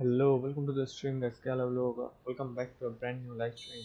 Hello, welcome to the stream guys. क्या हाल है आप लोगों का? Welcome back to a brand new live stream.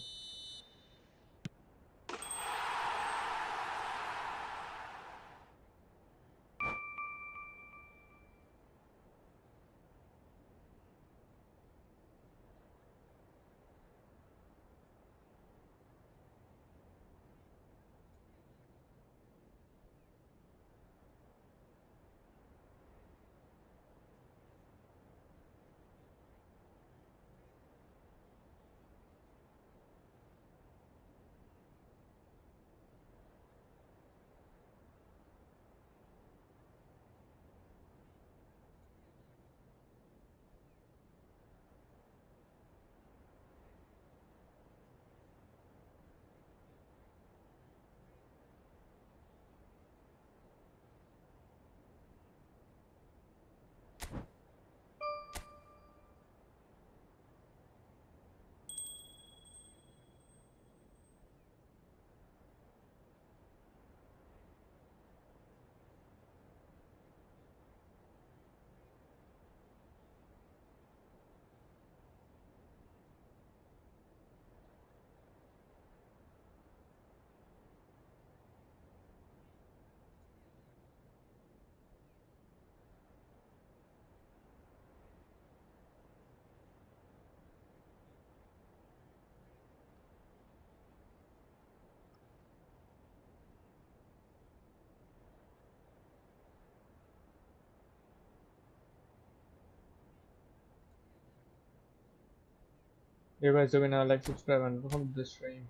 You guys are gonna like, subscribe, and welcome to the stream.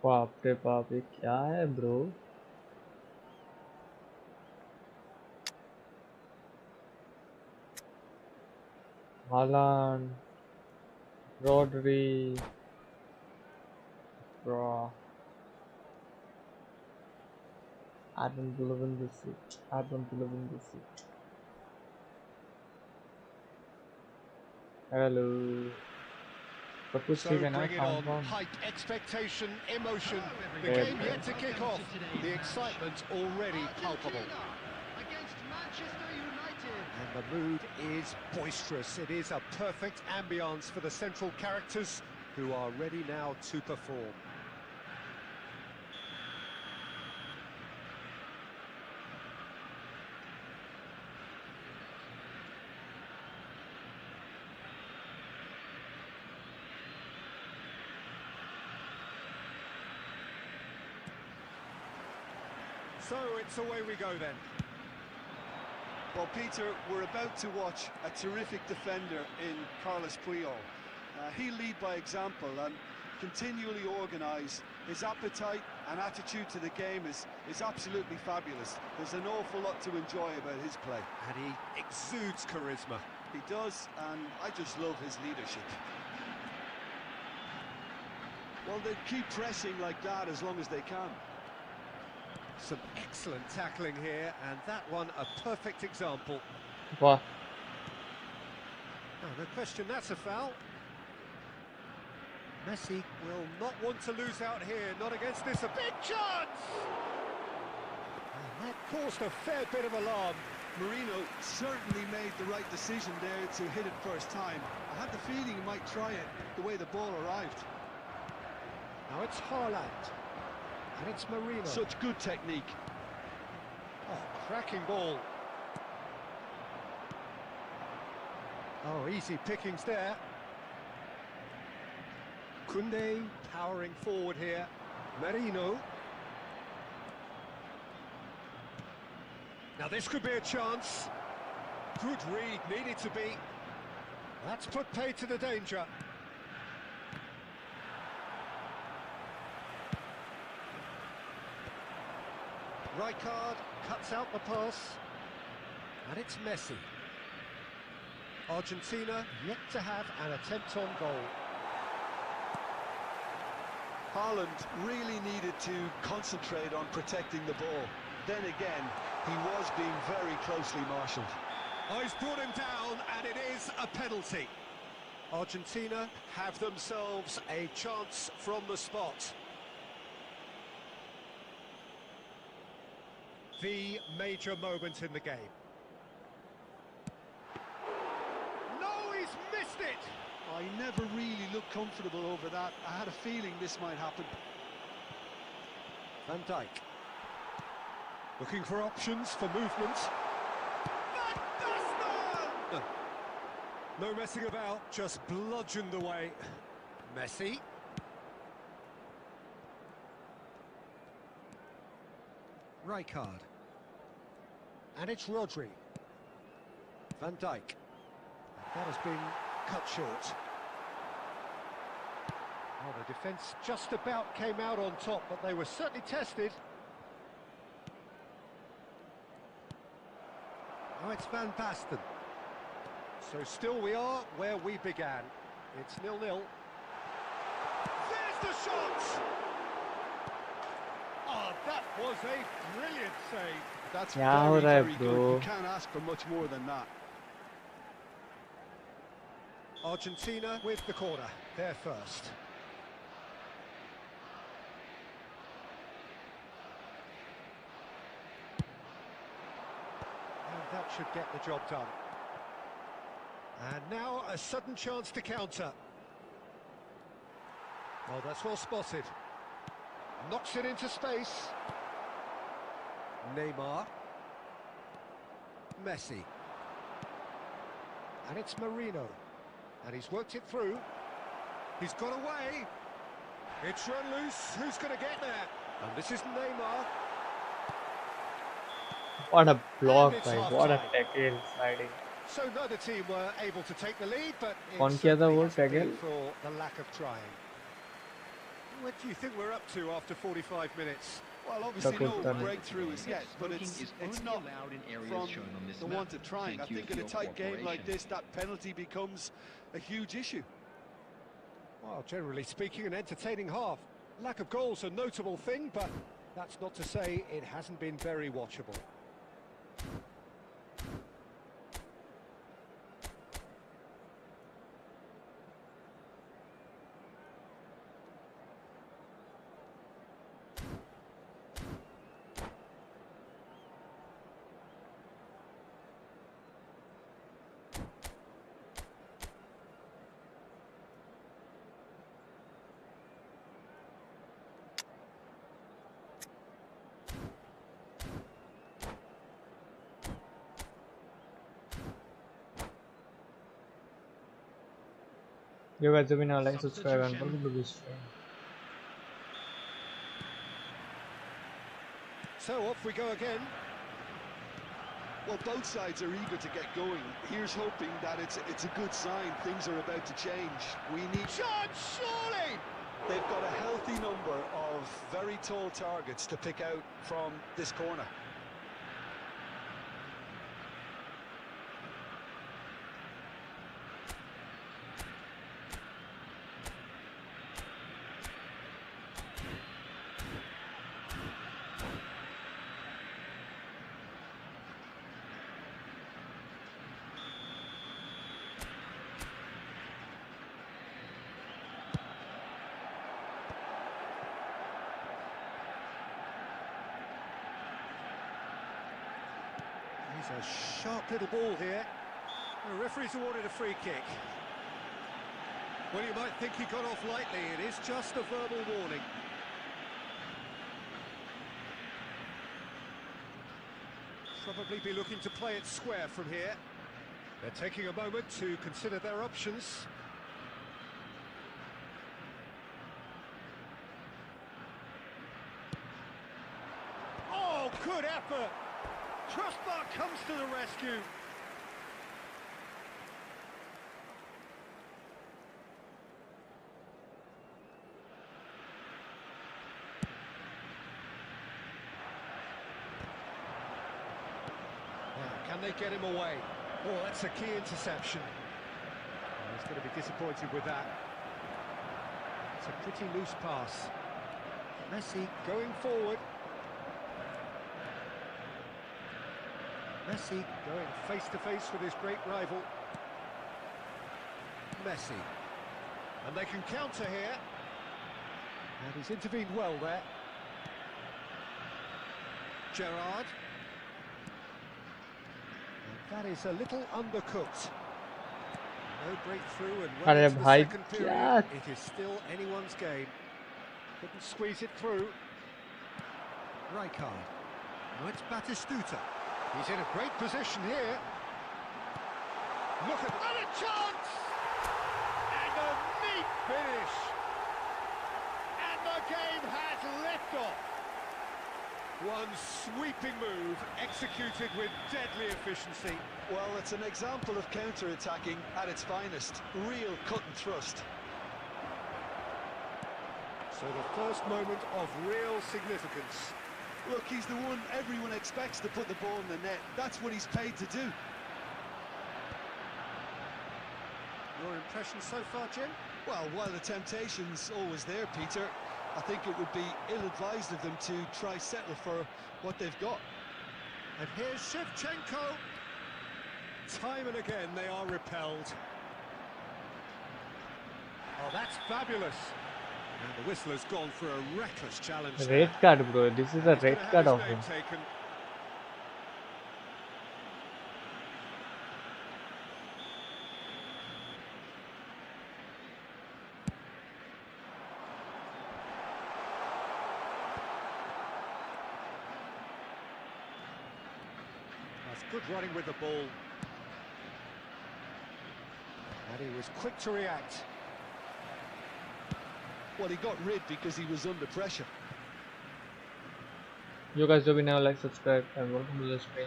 बाप रे बाप, ये क्या है bro? Haaland, Rodri, bro. I don't believe in this shit. I don't believe in this shit. Hello. सब कुछ ठीक है ना? Sound. Hype, expectation, emotion. The game yet to kick off. The excitement already palpable. Against Manchester United. And the mood is boisterous. It is a perfect ambience for the central characters who are ready now to perform. So it's away we go then. Well, Peter, we're about to watch a terrific defender in Carlos Puyol. He'll lead by example and continually organise. His appetite and attitude to the game is absolutely fabulous. There's an awful lot to enjoy about his play. And he exudes charisma. He does, and I just love his leadership. Well, they keep pressing like that as long as they can. Some excellent tackling here, and that one a perfect example. Wow. No question that's a foul. Messi will not want to lose out here, not against this. A big chance! And that caused a fair bit of alarm. Marino certainly made the right decision there to hit it first time. I had the feeling he might try it the way the ball arrived. Now it's Haaland. And it's Marino. Such good technique. Oh, cracking ball. Oh, easy pickings there. Koundé powering forward here. Marino. Now this could be a chance. Good read, needed to be. That's put pay to the danger. Rijkaard cuts out the pass. And it's Messi. Argentina yet to have an attempt on goal. Haaland really needed to concentrate on protecting the ball. Then again, he was being very closely marshalled. Oh, he's brought him down, and it is a penalty. Argentina have themselves a chance from the spot. The major moment in the game. No, he's missed it! I never really looked comfortable over that. I had a feeling this might happen. Van Dijk. Looking for options for movement. No messing about, just bludgeoned away. Messi. Rijkaard. And it's Rodri. Van Dijk. That has been cut short. Oh, the defence just about came out on top, but they were certainly tested. Oh, it's Van Basten. So still we are where we began. It's 0-0. There's the shot! Oh, that was a brilliant save. That's Yeah, very, very bro. good. You can't ask for much more than that. Argentina with the corner. They're first. And that should get the job done. And now a sudden chance to counter. Oh, that's well spotted. Knocks it into space. Neymar. Messi. And it's Marino. And he's worked it through. He's got away. It's run loose. Who's going to get there? And this is Neymar. What a block, And it's like, what a half-time. tackle sliding. So neither team were able to take the lead, but कौन it किया था certainly वो hasn't been tackle? for the lack of trying. What do you think we're up to after 45 minutes? Well, obviously no Tackle. breakthrough as yet, but it's not allowed in areas from shown on this the map. want of trying. I Thank you think for in a your tight game like cooperation. this, that penalty becomes a huge issue. Well, generally speaking, an entertaining half. Lack of goals a notable thing, but that's not to say it hasn't been very watchable. You guys have been like, subscribe and follow the stream. So off we go again. Well, both sides are eager to get going. Here's hoping that it's a good sign. Things are about to change. We need... Chance, surely! They've got a healthy number of very tall targets to pick out from this corner. He's a sharp little ball here. The referee's awarded a free kick. Well, you might think he got off lightly. It is just a verbal warning. Probably be looking to play it square from here. They're taking a moment to consider their options. Oh, good effort! Crossbar comes to the rescue. Can they get him away? Oh, that's a key interception. He's going to be disappointed with that. It's a pretty loose pass. Messi going forward. Messi going face-to-face with his great rival. Messi. And they can counter here. And he's intervened well there. Gerrard. That is a little undercooked. No breakthrough and well into the second period. It is still anyone's game. Couldn't squeeze it through. Rijkaard. Now it's Batistuta. He's in a great position here. Look at that, a chance! And a neat finish. And the game has liftoff. One sweeping move, executed with deadly efficiency. Well, it's an example of counter-attacking at its finest. Real cut and thrust. So the first moment of real significance. Look, he's the one everyone expects to put the ball in the net. That's what he's paid to do. Your impression so far, Jim? Well, while the temptation's always there, Peter, I think it would be ill-advised of them to try settle for what they've got. And here's Shevchenko. Time and again they are repelled. Oh, that's fabulous. And the whistle has gone for a reckless challenge. Red card, bro. This is a red card of him. Good running with the ball. And he was quick to react. Well, he got rid because he was under pressure. You guys do now, like, subscribe, and welcome to the stream.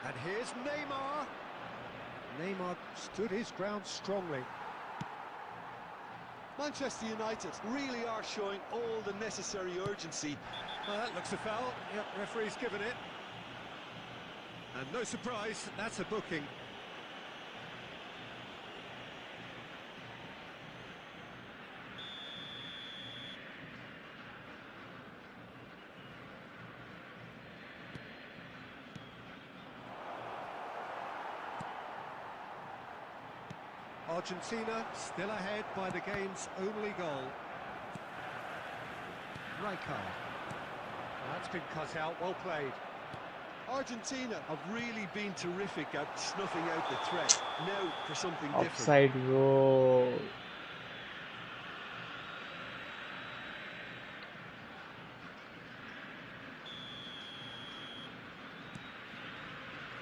And here's Neymar. Neymar stood his ground strongly. Manchester United really are showing all the necessary urgency. Well, that looks a foul. Yep, referee's given it. And no surprise, that's a booking. Argentina still ahead by the game's only goal. Rijkaard. That's been cut out, well played. Argentina have really been terrific at snuffing out the threat. Now for something different. Offside, bro.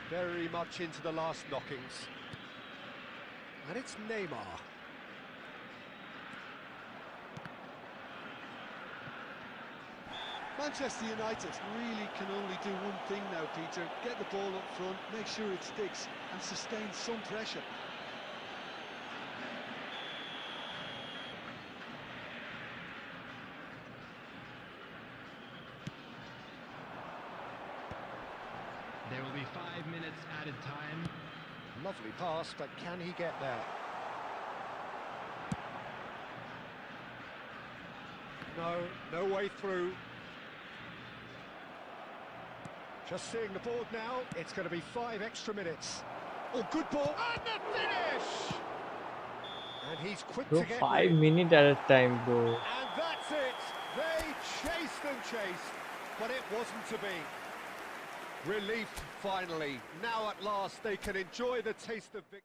Very much into the last knockings. And it's Neymar. Manchester United really can only do one thing now, Peter. Get the ball up front, make sure it sticks, and sustain some pressure. There will be 5 minutes added time. Lovely pass, but can he get there? No, no way through. Just seeing the board now, it's going to be 5 extra minutes. Oh, good ball, and the finish! And he's quick Bro, to get 5 rid. minutes at a time, bro. And that's it. They chased and chased, but it wasn't to be. Relief, finally. Now at last they can enjoy the taste of victory.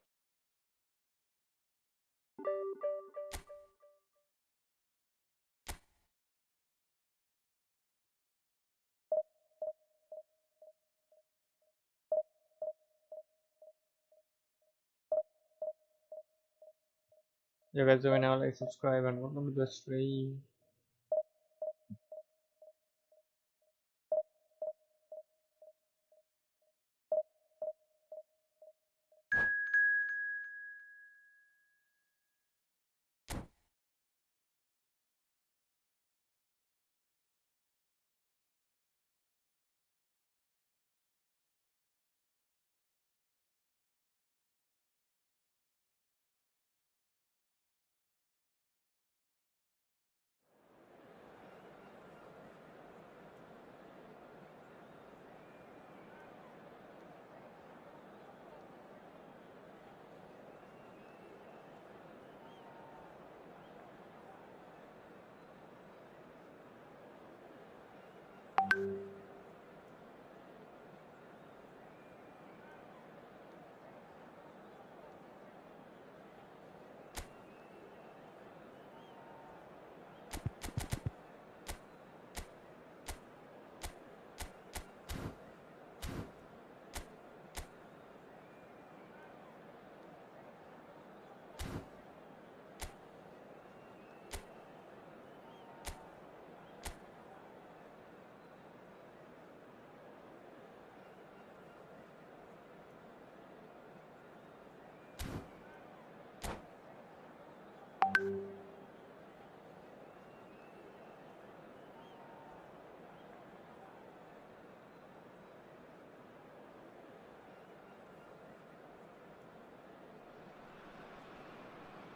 You guys do now, like, subscribe, and welcome to the stream.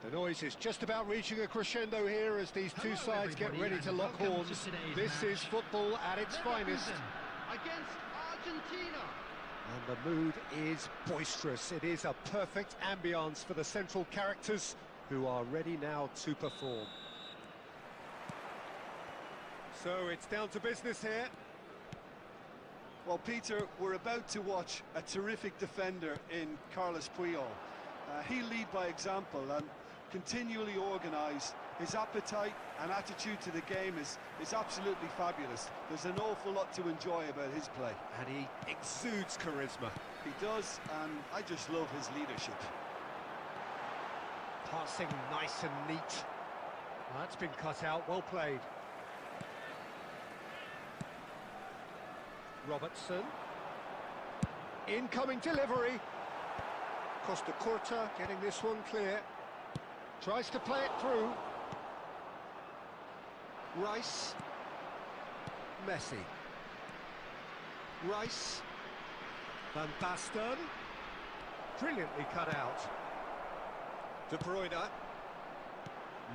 The noise is just about reaching a crescendo here as these two sides get ready to lock horns. This is football at its finest. Against Argentina. And the mood is boisterous. It is a perfect ambience for the central characters who are ready now to perform. So it's down to business here. Well, Peter, we're about to watch a terrific defender in Carlos Puyol. He'll lead by example and continually organise. His appetite and attitude to the game is absolutely fabulous. There's an awful lot to enjoy about his play. And he exudes charisma. He does, and I just love his leadership. Passing nice and neat. Well, that's been cut out, well played. Robertson. Incoming delivery. Costa Corta getting this one clear. Tries to play it through. Rice. Messi. Rice. Van Basten. Brilliantly cut out. De Bruyne.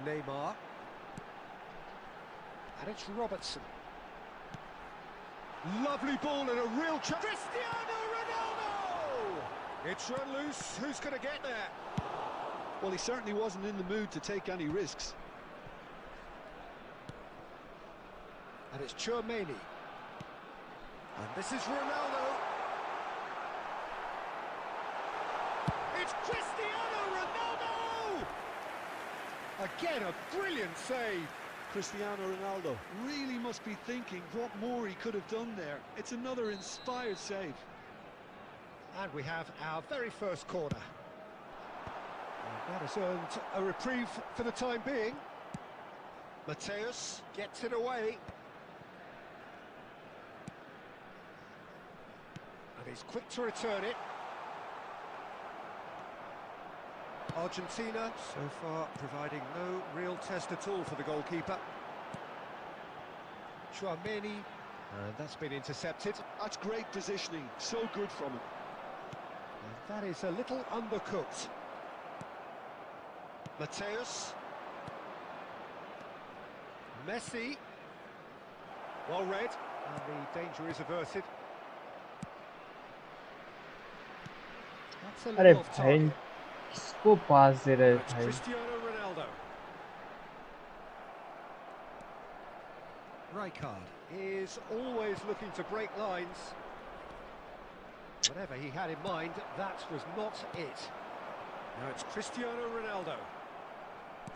Neymar. And it's Robertson. Lovely ball and a real chance. Cristiano Ronaldo! It's run loose. Who's going to get there? Well, he certainly wasn't in the mood to take any risks. And it's Tchouaméni. And this is Ronaldo. It's Cristiano Ronaldo! Again, a brilliant save. Cristiano Ronaldo really must be thinking what more he could have done there. It's another inspired save. And we have our very first corner. And that has earned a reprieve for the time being. Mateus gets it away. And he's quick to return it. Argentina so far providing no real test at all for the goalkeeper. Tchouaméni, and that's been intercepted. That's great positioning, so good from him. And that is a little undercooked. Mateus. Messi. Well read, and the danger is averted. That's a little off target. किसको पास दे रहे Cristiano Ronaldo. Rijkaard is always looking to break lines. Whatever he had in mind, that was not it. Now it's Cristiano Ronaldo.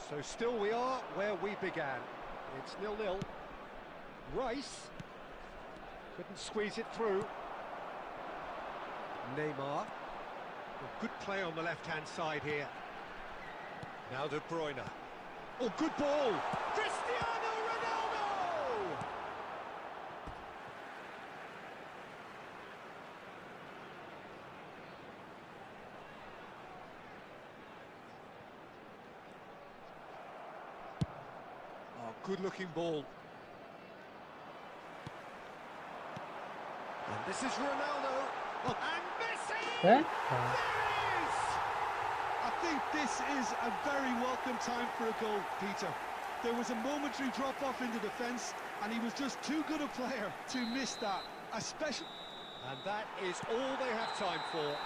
So still we are where we began. It's 0-0. Rice couldn't squeeze it through. Neymar. A good play on the left-hand side here. Now De Bruyne. Oh, good ball! Cristiano Ronaldo! Oh, good-looking ball. And this is Ronaldo. Oh, and Messi! Huh? There it is! I think this is a very welcome time for a goal, Peter. There was a momentary drop-off in the defence, and he was just too good a player to miss that. Especially... And that is all they have time for.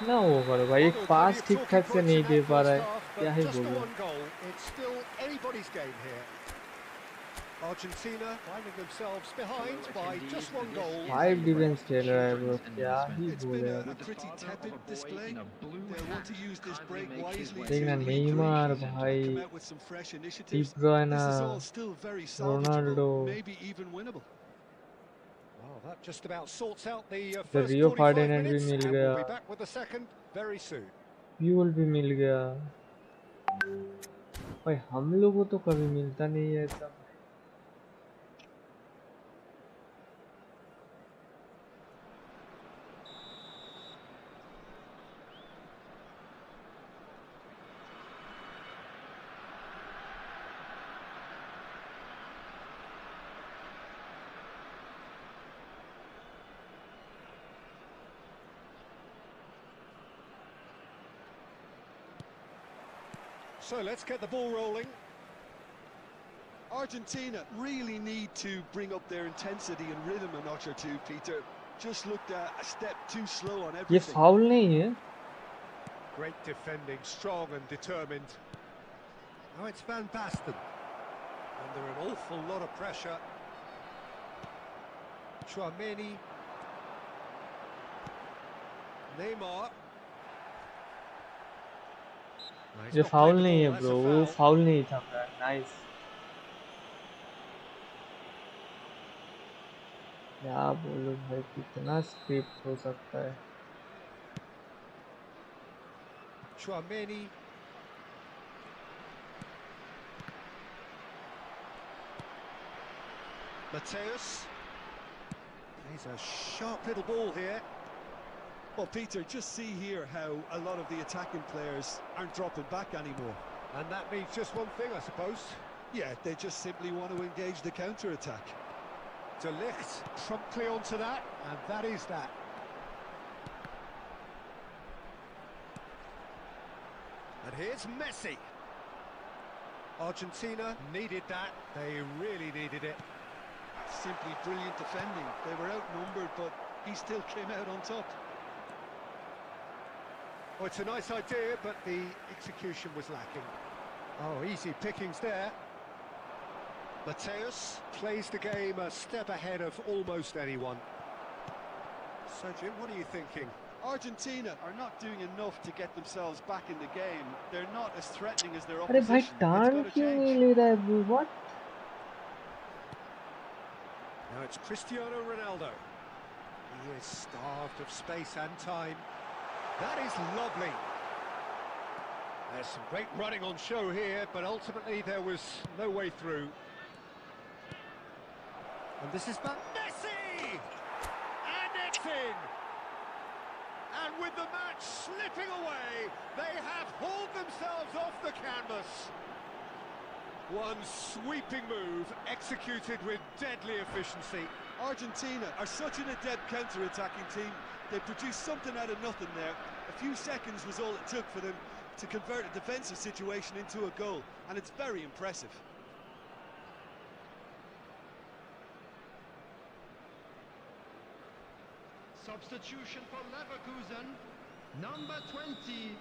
ना होगा भाई एक पास ठीक ठाक से नहीं दे पा रहा है क्या ही Just the बोलूं one goal. It's still anybody's game here. Argentina finding themselves behind by just one goal. 5 defence खेल रहा है ब्रो क्या ही It's बोले been यार a pretty tepid display. They'll want to use this break wisely to देखना Neymar भाई come out with some fresh D initiatives. Bruyne This is all still very Ronaldo salvageable, maybe even winnable. Well, that just about sorts out the तो first रियो 45 Ferdinand भी minutes, mill and गया we'll be back with the second very soon. Fuel भी मिल गया भाई हम लोगों तो कभी मिलता नहीं है ऐसा So let's get the ball rolling. Argentina really need to bring up their intensity and rhythm a notch or two, Peter. Just looked a step too slow on ये everything. फाउल नहीं है Great defending, strong and determined. Now it's Van Basten. Under an awful lot of pressure. Chouameni. Neymar. No, he's ये not foul played the नहीं है ball, that's bro a वो foul. Foul नहीं था nice क्या बोलूं भाई कितना स्क्रिप्ट हो सकता है Chouameni. Mateus. He's a sharp little ball here. Well, Peter, just see here how a lot of the attacking players aren't dropping back anymore. And that means just one thing, I suppose. Yeah, they just simply want to engage the counter-attack. De Ligt promptly onto that, and that is that. And here's Messi. Argentina needed that. They really needed it. Simply brilliant defending. They were outnumbered, but he still came out on top. Oh, it's a nice idea, but the execution was lacking. Oh, easy pickings there. Mateus plays the game a step ahead of almost anyone. So, Jim, what are you thinking? Argentina are not doing enough to get themselves back in the game. They're not as threatening as their अरे भाई opposition. It's turn got to क्यों नहीं change. ले रहा है bro what Now it's Cristiano Ronaldo. He is starved of space and time. That is lovely. There's some great running on show here, but ultimately there was no way through. And this is Messi! And it's in! And with the match slipping away, they have hauled themselves off the canvas. One sweeping move, executed with deadly efficiency. Argentina are such an adept counter-attacking team. They produced something out of nothing there. A few seconds was all it took for them to convert a defensive situation into a goal, and it's very impressive. Substitution for Leverkusen, number 20,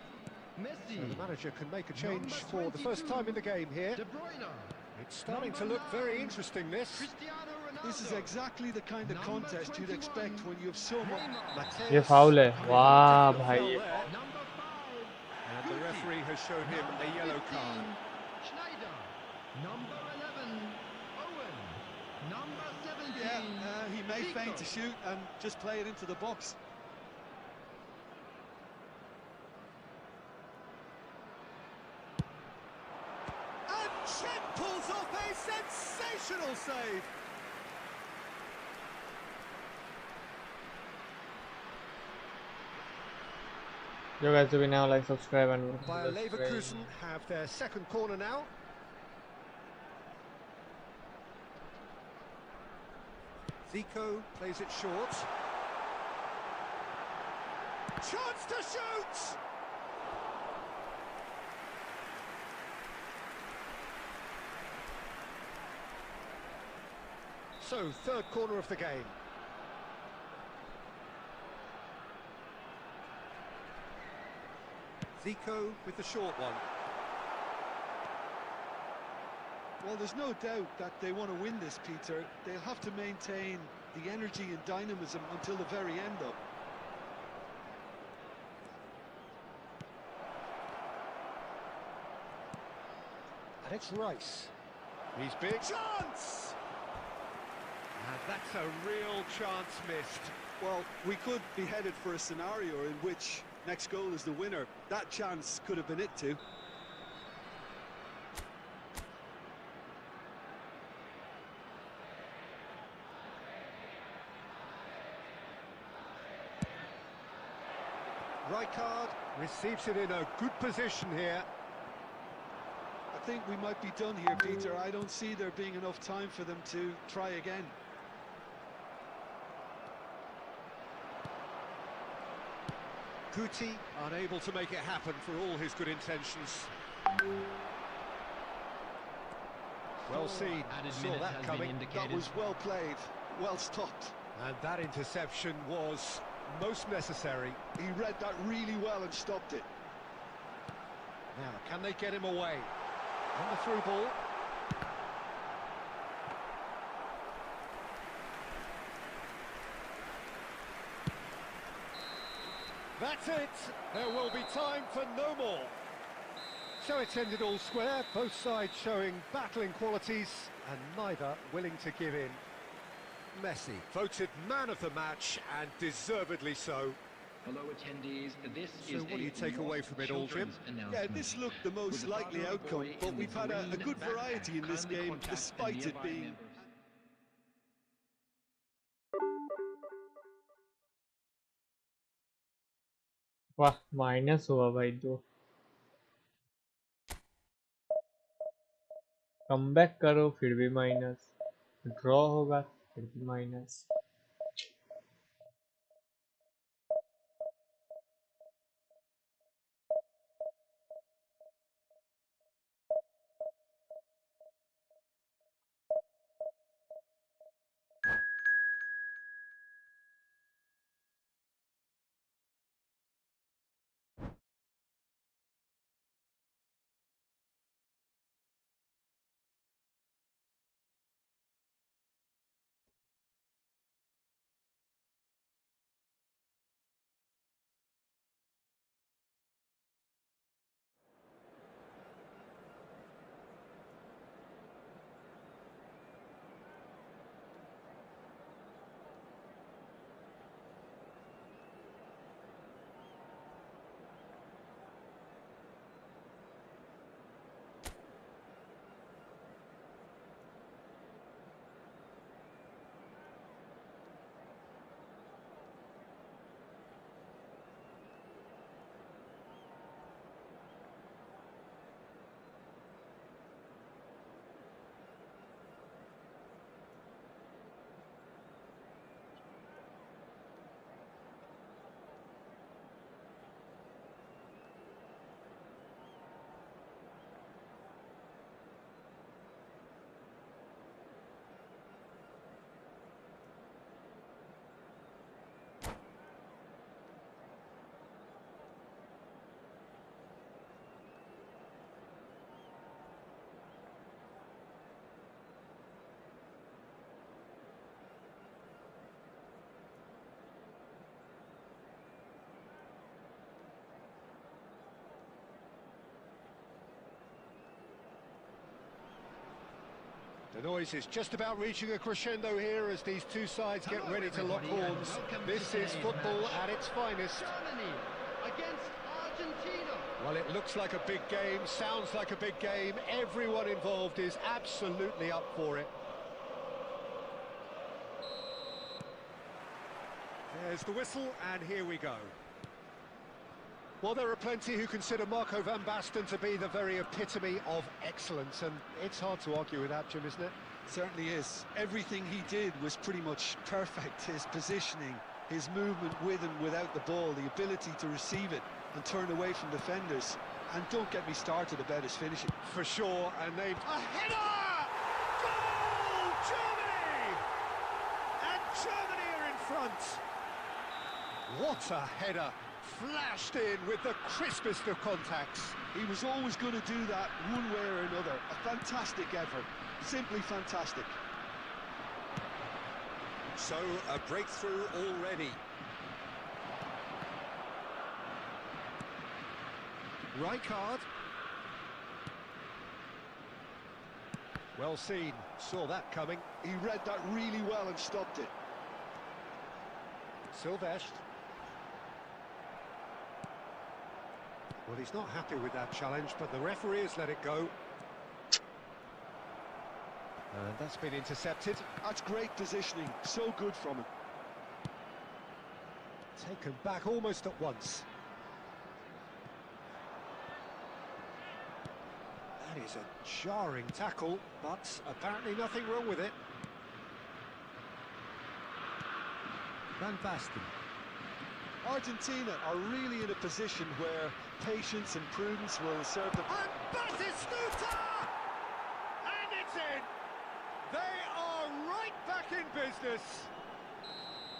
Messi. So the manager can make a change for the first time in the game here. De Bruyne. It's starting to look very interesting, this. This is exactly the kind of contest you'd expect when you have so much. ये foul है वाह भाई ये And the referee has shown him a yellow card. Yeah, he may feign to shoot and just play it into the box. And Chen pulls off a sensational save. You guys do now like subscribe and Bayer Leverkusen have their second corner now. Zico plays it short. Chance to shoot! So, third corner of the game. Zico with the short one. Well, there's no doubt that they want to win this, Peter. They'll have to maintain the energy and dynamism until the very end, though. And it's Rice. He's big. Chance! And that's a real chance missed. Well, we could be headed for a scenario in which next goal is the winner. That chance could have been it too. Rijkaard receives it in a good position here. I think we might be done here, Peter. I don't see there being enough time for them to try again. Guti unable to make it happen for all his good intentions. Well seen, Added saw minute that has coming. been indicated. That was well played, well stopped. And that interception was most necessary. He read that really well and stopped it. Now, can they get him away? On the through ball. That's it. There will be time for no more. So it's ended all square, both sides showing battling qualities and neither willing to give in. Messi voted man of the match and deservedly so. Hello attendees, this So is what do you take away from it all, Jim? Yeah, this looked the most likely outcome, but we've had a good variety in this game, despite it being... वाह minus हुआ भाई दो comeback करो फिर भी minus draw होगा फिर भी minus The noise is just about reaching a crescendo here as these two sides get ready to lock horns. This is football at its finest. Germany against Argentina. Well, it looks like a big game, sounds like a big game. Everyone involved is absolutely up for it. There's the whistle, and here we go. Well, there are plenty who consider Marco van Basten to be the very epitome of excellence, and it's hard to argue with that, Jim, isn't it? Certainly is. Everything he did was pretty much perfect. His positioning, his movement with and without the ball, the ability to receive it and turn away from defenders. And don't get me started about his finishing. For sure, and they've... A header! Goal! Germany! And Germany are in front. What a header! Flashed in with the crispest of contacts. He was always going to do that one way or another. A fantastic effort. Simply fantastic. So, a breakthrough already. Rijkaard. Well seen. Saw that coming. He read that really well and stopped it. Silvestre. Well, he's not happy with that challenge, but the referee has let it go. And that's been intercepted. That's great positioning. So good from him. Taken back almost at once. That is a jarring tackle, but apparently nothing wrong with it. Van Basten. Argentina are really in a position where patience and prudence will serve them. And Batistuta! And it's in! They are right back in business!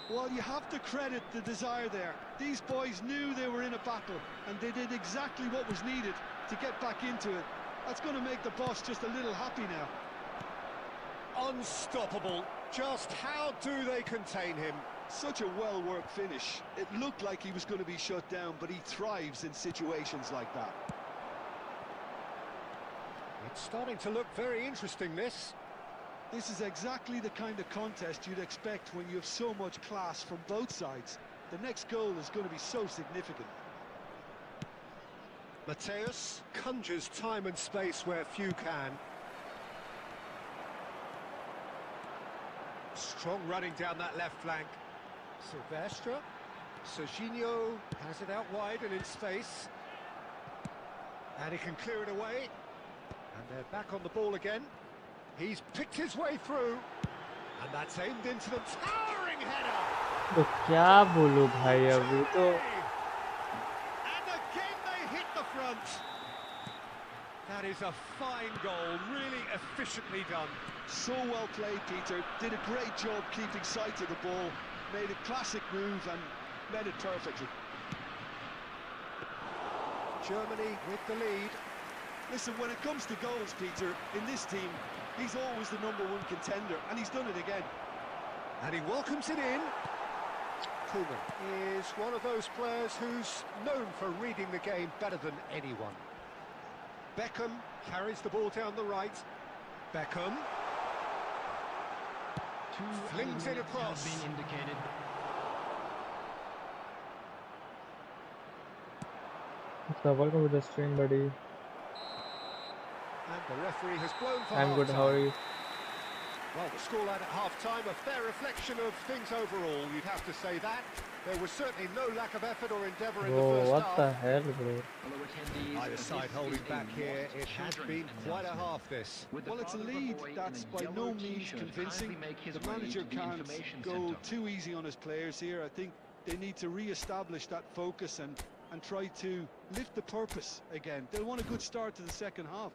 Well, you have to credit the desire there. These boys knew they were in a battle, and they did exactly what was needed to get back into it. That's going to make the boss just a little happy now. Unstoppable. Just how do they contain him? Such a well-worked finish. It looked like he was going to be shut down, but he thrives in situations like that. It's starting to look very interesting, this. This is exactly the kind of contest you'd expect when you have so much class from both sides. The next goal is going to be so significant. Mateus conjures time and space where few can. Strong running down that left flank. Silvestre. Serginho has it out wide and in space. And he can clear it away. And they're back on the ball again. He's picked his way through. And that's aimed into the towering header. तो क्या बोलूं भाई अभी तो And again they hit the front. That is a fine goal, really efficiently done. So well played, Peter. Did a great job keeping sight of the ball. Made a classic move and met it perfectly. Germany with the lead. Listen, when it comes to goals, Peter, in this team, he's always the #1 contender, and he's done it again. And he welcomes it in. Koeman is one of those players who's known for reading the game better than anyone. Beckham carries the ball down the right. Beckham flings it across. Has been indicated. So welcome to the stream, buddy. And the referee has blown for I'm good. half-time. How are you? Well, the scoreline at half-time, a fair reflection of things overall, you'd have to say that. There was certainly no lack of effort or endeavour in the Bro, first what half. the hell, bro? Fellow attendees, Either side this holding is back a here, most it has children been quite a announcement. half, this. With the Well, it's a father of lead boy in that's a by yellow no means t-shirt convincing. kindly make his The way manager to the can't information go centre. too easy on his players here. I think they need to re-establish that focus and try to lift the purpose again. They'll want a good start to the second half.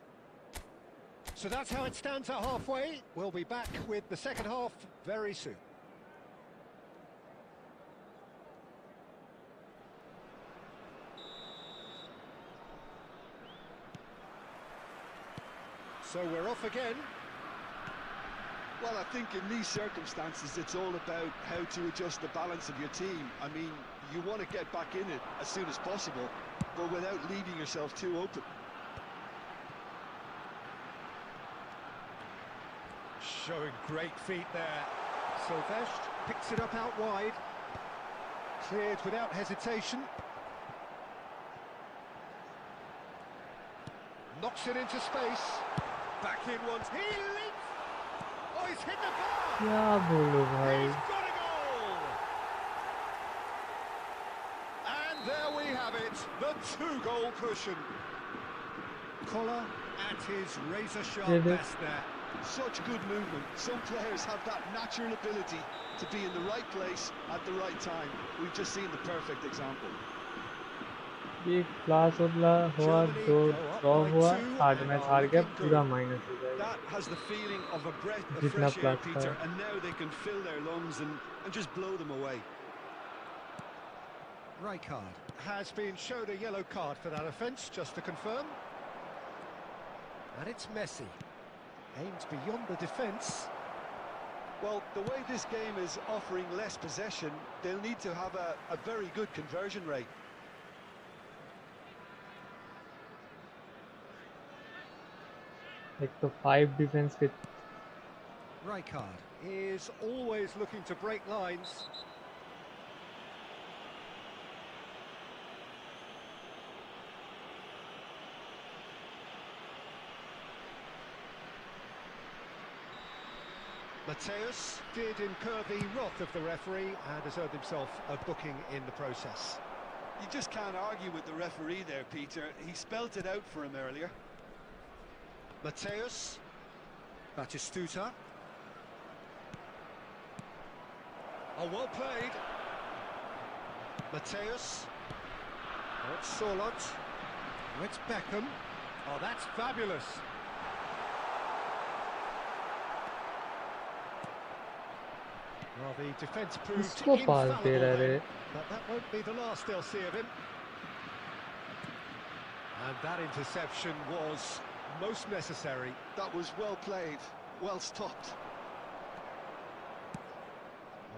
So that's how it stands at halfway. We'll be back with the second half very soon. So we're off again. Well, I think in these circumstances, it's all about how to adjust the balance of your team. I mean, you want to get back in it as soon as possible, but without leaving yourself too open. Showing great feet there. Sylvestre picks it up out wide. Cleared without hesitation. Knocks it into space. Back in once. He leaps! Oh, he's hit the bar! क्या बोलूं भाई? He's got a goal! And there we have it, the 2-goal cushion. Collar at his razor-sharp best there. Such good movement. Some players have that natural ability to be in the right place at the right time. We've just seen the perfect example. एक class हुआ, 2 draw हुआ, 8 match हार गया, पूरा minus हो जाएगा. That has the feeling of a breath of जितना fresh air, plus Peter, था. and now they can fill their lungs and just blow them away. Rijkaard has been shown a yellow card for that offence, just to confirm. And it's Messi. Aims beyond the defence. Well, the way this game is offering less possession, they'll need to have a very good conversion rate. एक तो 5 defence के. Rijkaard is always looking to break lines. Mateus did incur the wrath of the referee and has earned himself a booking in the process. You just can't argue with the referee there, Peter. He spelt it out for him earlier. Mateus, Batistuta. Oh, well played. Mateus. Oh, it's Sorlot. Oh, it's Beckham. Oh, that's fabulous. Well, the defence proved इसको पास दे infallible रहा then, है. but that won't be the last they'll see of him. And that interception was most necessary. That was well played, well stopped.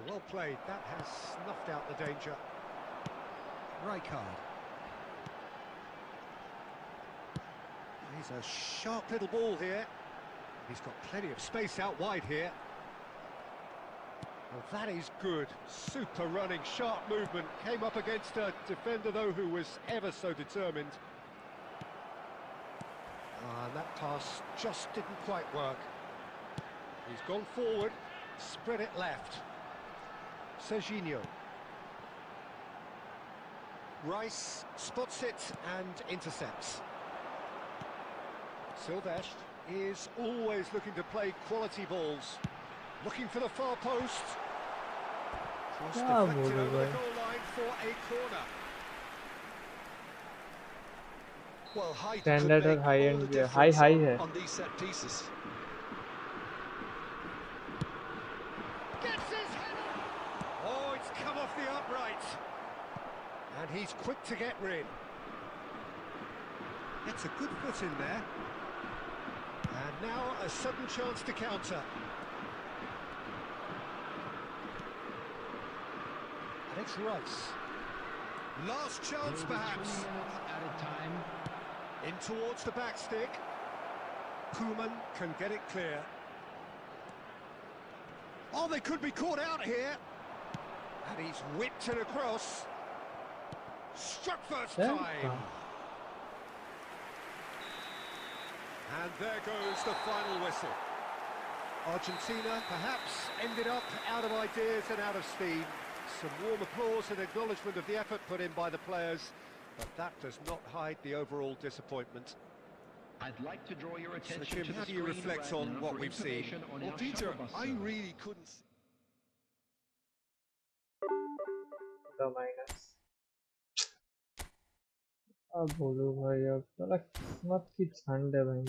Well played, that has snuffed out the danger. Rijkaard. He's a sharp little ball here. He's got plenty of space out wide here. Well, that is good. Super running, sharp movement. Came up against a defender, though, who was ever so determined. And that pass just didn't quite work. He's gone forward, spread it left. Serginho. Rice spots it and intercepts. Sylvestre is always looking to play quality balls. Looking for the far post. Cross deflected over the goal line for a corner. Well, height Standard could और make high all end the भी है. difference High है. on these set pieces. Gets his head up. Oh, it's come off the upright. And he's quick to get rid. Gets a good foot in there. And now a sudden chance to counter. And it's Rice. Last chance perhaps. 20 minutes at a time. In towards the back stick. Koeman can get it clear. Oh, they could be caught out here. And he's whipped it across. Struck first time. And there goes the final whistle. Argentina perhaps ended up out of ideas and out of steam. Some warm applause and acknowledgement of the effort put in by the players, but that does not hide the overall disappointment. I'd like to draw your attention Jim, to the how do you screen reflect right on now what for we've seen? information on Well, our Peter, shuttle bus I service. really couldn't see. पूरा minus. अब बोलो भाई, अब साला किस्मत की झंड है भाई.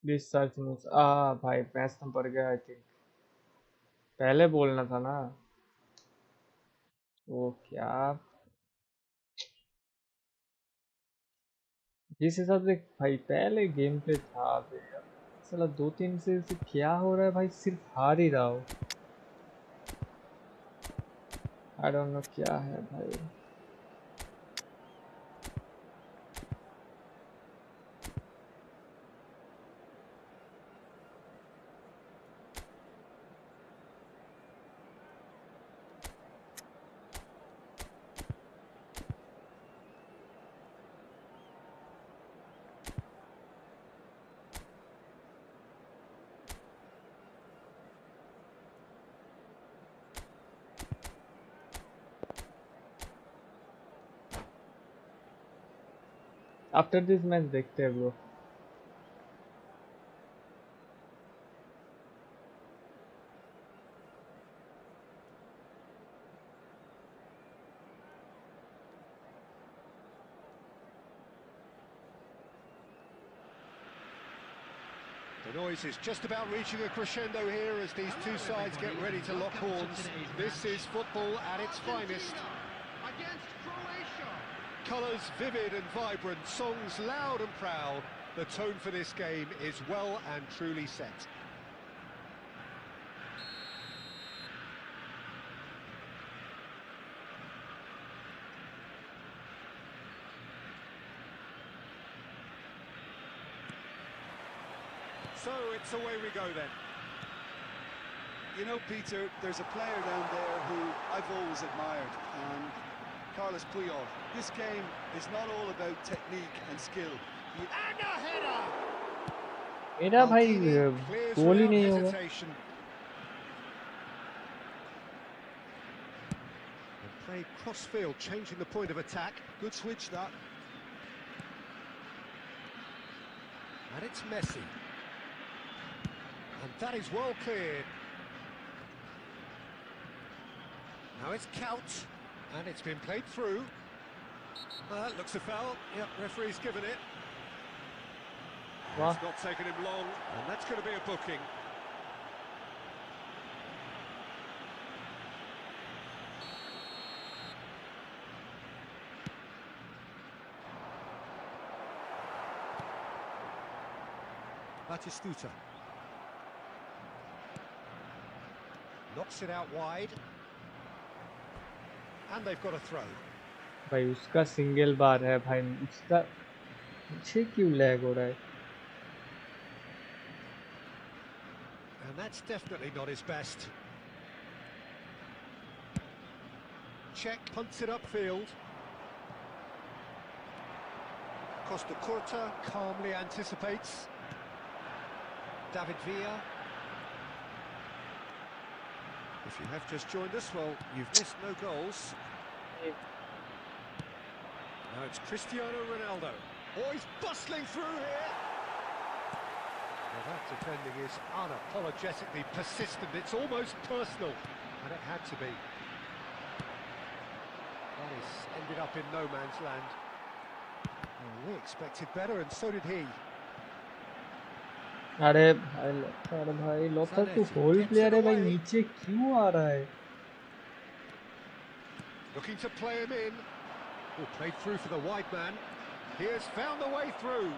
Please search news. भाई मैच तो पड़ गया आई थिंक. पहले बोलना था ना। वो क्या, जिस हिसाब से भाई पहले गेम पे था अभी, साला 2-3 से क्या हो रहा है भाई, सिर्फ हार ही रहा हो। आई डोंट नो क्या है भाई। आफ्टर दिस मैच देखते हैं bro. The noise is just about reaching a crescendo here as these two sides get ready to lock horns. This is football at its finest. Against Croatia. Colours vivid and vibrant, songs loud and proud. The tone for this game is well and truly set. So it's away we go then. You know, Peter, there's a player down there who I've always admired, and Carlos Puyol. This game is not all about technique and skill. And a header! मेरा भाई Clears गोल ही without नहीं होगा। hesitation. And played cross-field, changing the point of attack. Good switch, that. And it's Messi. And that is well cleared. Now it's Kaut, and it's been played through. That looks a foul. Yep, referee's given it. वाह, It's not taken him long, and that's going to be a booking. Batistuta. Knocks it out wide. And they've got a throw. भाई उसका single बार है भाई, उसका पीछे क्यों lag हो रहा है। And that's definitely not his best. Check, punts it upfield. Costa Curta calmly anticipates. David Villa. If you have just joined us, well, you've missed no goals. Now it's Cristiano Ronaldo. Oh, he's bustling through here. Well, that defending is unapologetically persistent. It's almost personal, and it had to be. That has ended up in no man's land. Well, we expected better, and so did he. अरे भाई Lothar तू whole player है भाई, नीचे क्यों आ रहा है। Looking to play him in. Oh, played through for the wide man. He has found the way through.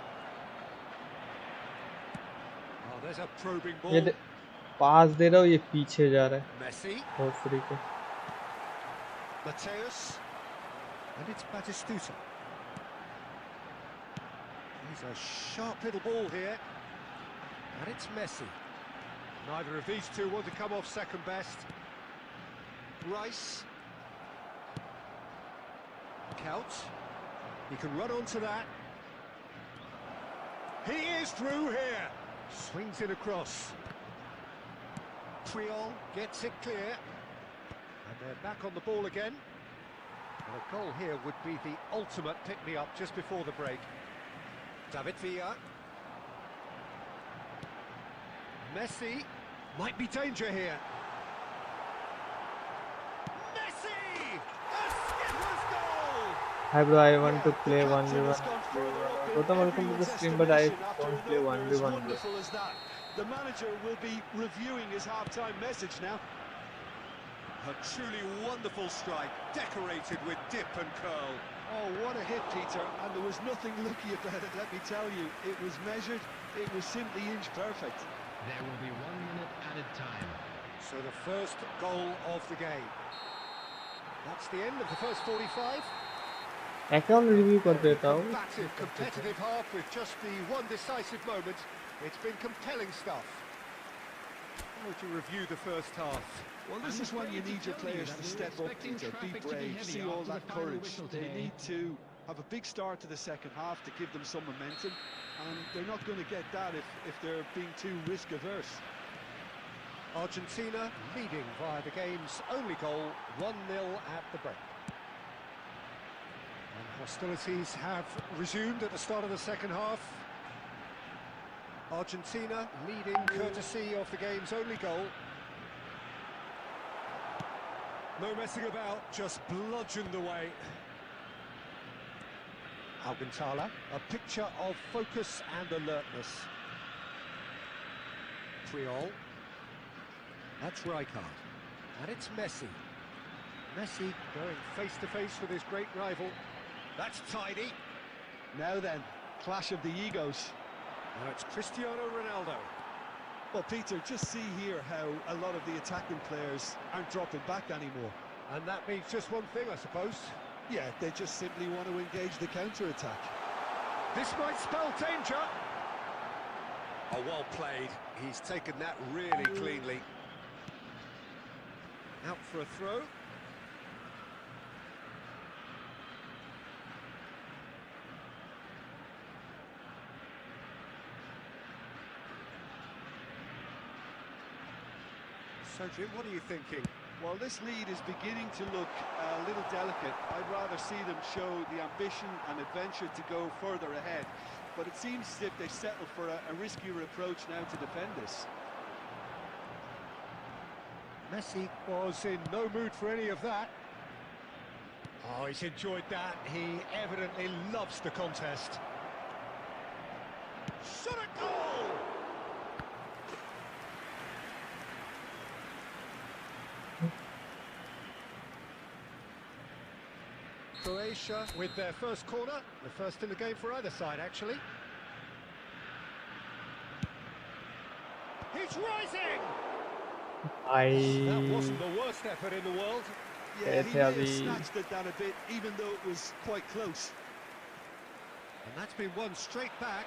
Oh, there's a probing ball. ये पास दे रहा हूँ, ये पीछे जा रहा है। Messi. बहुत फ्री को। Mateus. And it's Batistuta. He's a sharp little ball here. And it's Messi. Neither of these two want to come off second best. Rice. Kaut. He can run onto that. He is through here. Swings it across. KREO gets it clear. And they're back on the ball again. And a goal here would be the ultimate pick-me-up just before the break. David Villa. Messi. Might be danger here. Messi! A skipper's goal! Hi bro, I want to play 1v1. Gautam, welcome to the stream, but I don't play 1v1 bro. The manager will be reviewing his half-time message now. A truly wonderful strike, decorated with dip and curl. Oh, what a hit, Peter, and there was nothing lucky about it, let me tell you. It was measured, it was simply inch perfect. There will be 1 minute added time. So the first goal of the game. That's the end of the first 45. Account review कर देता हूँ. Combative, competitive half with just the one decisive moment. It's been compelling stuff. How would you review the first half? Well, this is when you need your players to step up, Peter, be brave, see all that courage. They need to have a big start to the second half to give them some momentum, and they're not going to get that if they're being too risk-averse. Argentina leading via the game's only goal, 1-0 at the break. And hostilities have resumed at the start of the second half. Argentina leading courtesy of the game's only goal. No messing about, just bludgeoned away. Alcantara, a picture of focus and alertness. KREO. That's Rijkaard. And it's Messi. Messi going face-to-face with his great rival. That's tidy. Now then, clash of the egos. Now it's Cristiano Ronaldo. Well, Peter, just see here how a lot of the attacking players aren't dropping back anymore. And that means just one thing, I suppose. Yeah, they just simply want to engage the counter-attack. This might spell danger. Oh, well played. He's taken that really cleanly. Out for a throw. So, Jim, what are you thinking? Well, this lead is beginning to look a little delicate. I'd rather see them show the ambition and adventure to go further ahead. But it seems as if they've settled for a riskier approach now to defend this. Messi was in no mood for any of that. Oh, he's enjoyed that. He evidently loves the contest. Shot a goal! Croatia with their first corner, the first in the game for either side, actually. He's rising! That wasn't the worst effort in the world. Yeah, he may have snatched it down a bit, even though it was quite close. And that's been won straight back.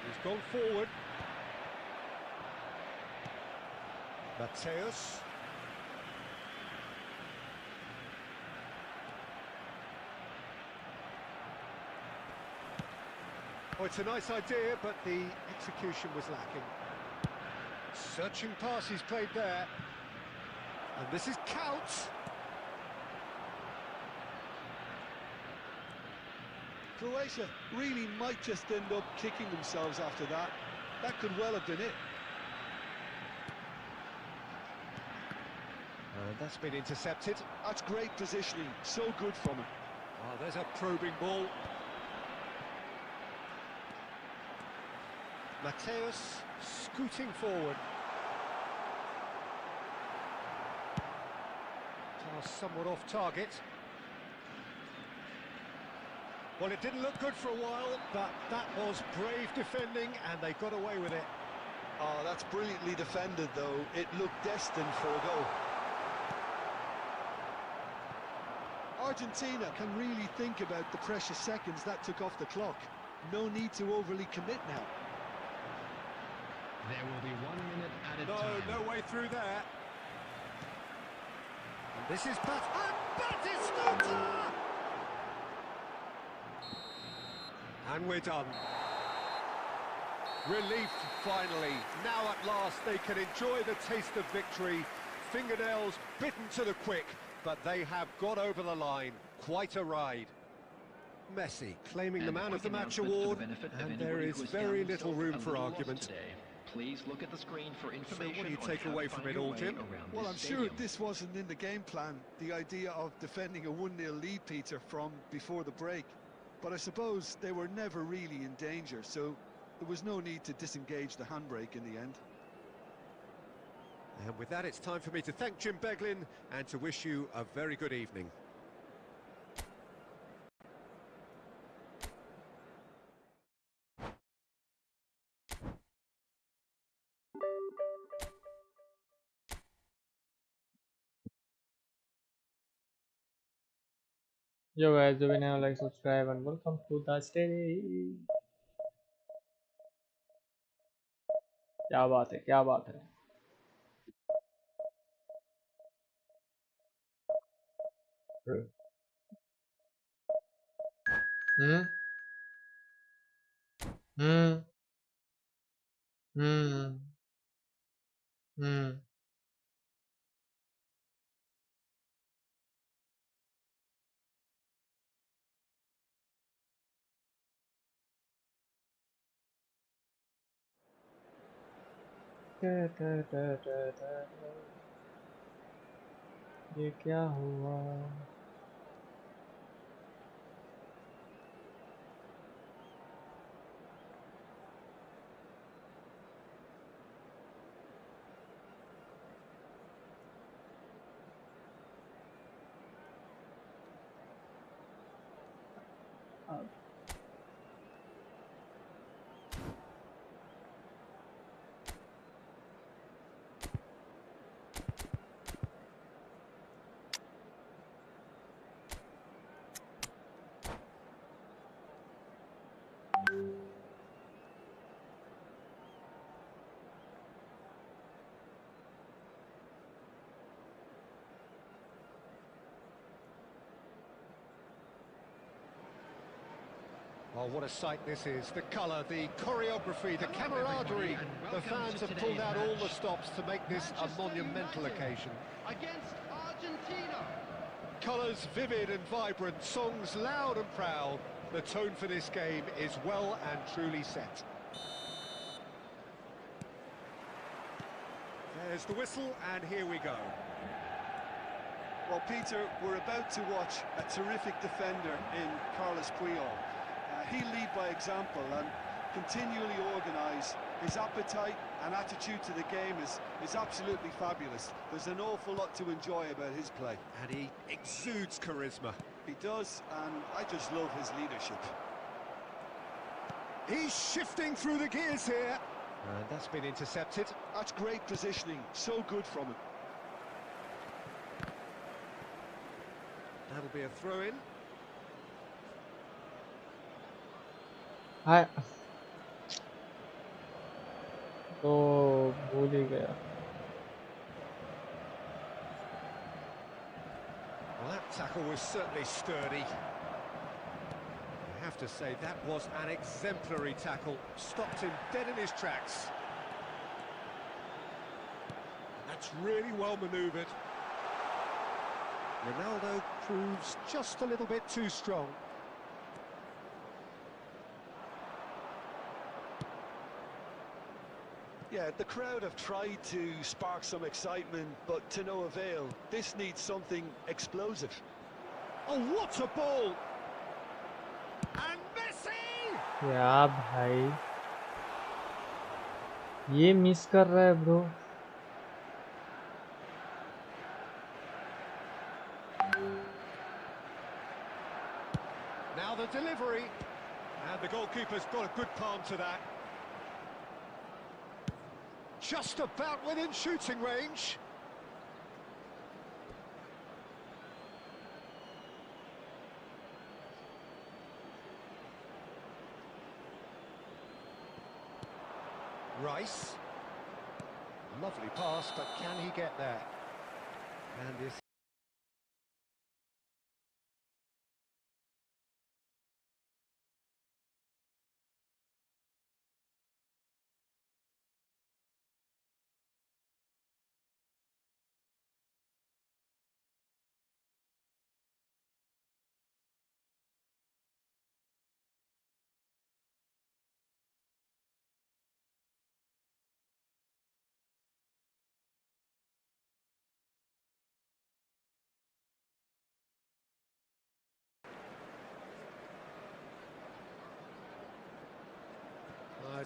He's gone forward. Mateus. Oh, it's a nice idea, but the execution was lacking. Searching pass he's played there. And this is Counts. Croatia really might just end up kicking themselves after that. That could well have been it. And that's been intercepted. That's great positioning, so good from him. Oh, there's a probing ball. Mateus scooting forward. Pass somewhat off target. Well, it didn't look good for a while, but that was brave defending, and they got away with it. Oh, that's brilliantly defended, though. It looked destined for a goal. Argentina can really think about the precious seconds that took off the clock. No need to overly commit now. There will be 1 minute added time. No way through there. And this is Batistuta! And we're done. Relief, finally. Now at last they can enjoy the taste of victory. Fingernails bitten to the quick, but they have got over the line. Quite a ride. Messi claiming the Man of the Match award, and there is very little room for argument. Please look at the screen for information. So what do you take away from it all, Jim? Well, I'm sure this wasn't in the game plan, the idea of defending a 1-0 lead, Peter, from before the break. But I suppose they were never really in danger, so there was no need to disengage the handbrake in the end. And with that, it's time for me to thank Jim Beglin and to wish you a very good evening. Yo guys, do we now like, subscribe, and welcome to the stage. क्या बात है, क्या बात है. Hmm. Hmm. Hmm. Hmm. ये क्या हुआ? Oh, what a sight this is. The colour, the choreography, the camaraderie. The fans have pulled out all the stops to make this a monumental occasion. Against Argentina. Colours vivid and vibrant, songs loud and proud. The tone for this game is well and truly set. There's the whistle, and here we go. Well, Peter, we're about to watch a terrific defender in Carlos Puyol. He'll lead by example and continually organise. His appetite and attitude to the game is absolutely fabulous. There's an awful lot to enjoy about his play. And he exudes charisma. He does, and I just love his leadership. He's shifting through the gears here. And that's been intercepted. That's great positioning, so good from him. That'll be a throw-in. हाय तो भूल ही गया. Well, that tackle was certainly sturdy. I have to say, that was an exemplary tackle. Stopped him dead in his tracks. That's really well manoeuvred. Ronaldo proves just a little bit too strong. Yeah, the crowd have tried to spark some excitement, but to no avail. This needs something explosive. Oh, what a ball! And Messi! क्या भाई, ये miss कर रहा है bro. Now the delivery. And the goalkeeper's got a good palm to that. Just about within shooting range. Rice. Lovely pass, but can he get there? And this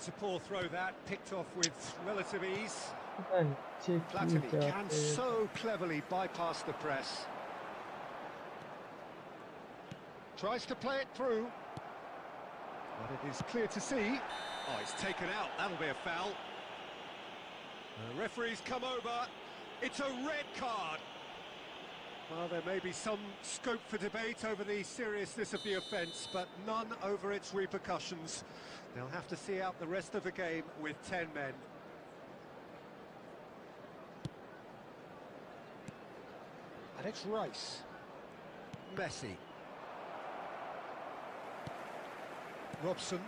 That's a poor throw that, picked off with relative ease. नीचे Platini क्यों can जाते हैं? so cleverly bypass the press. Tries to play it through. But it is clear to see. Oh, it's taken out. That'll be a foul. The referee's come over. It's a red card. Well, there may be some scope for debate over the seriousness of the offence, but none over its repercussions. They'll have to see out the rest of the game with 10 men. And it's Rice. Messi. Robson.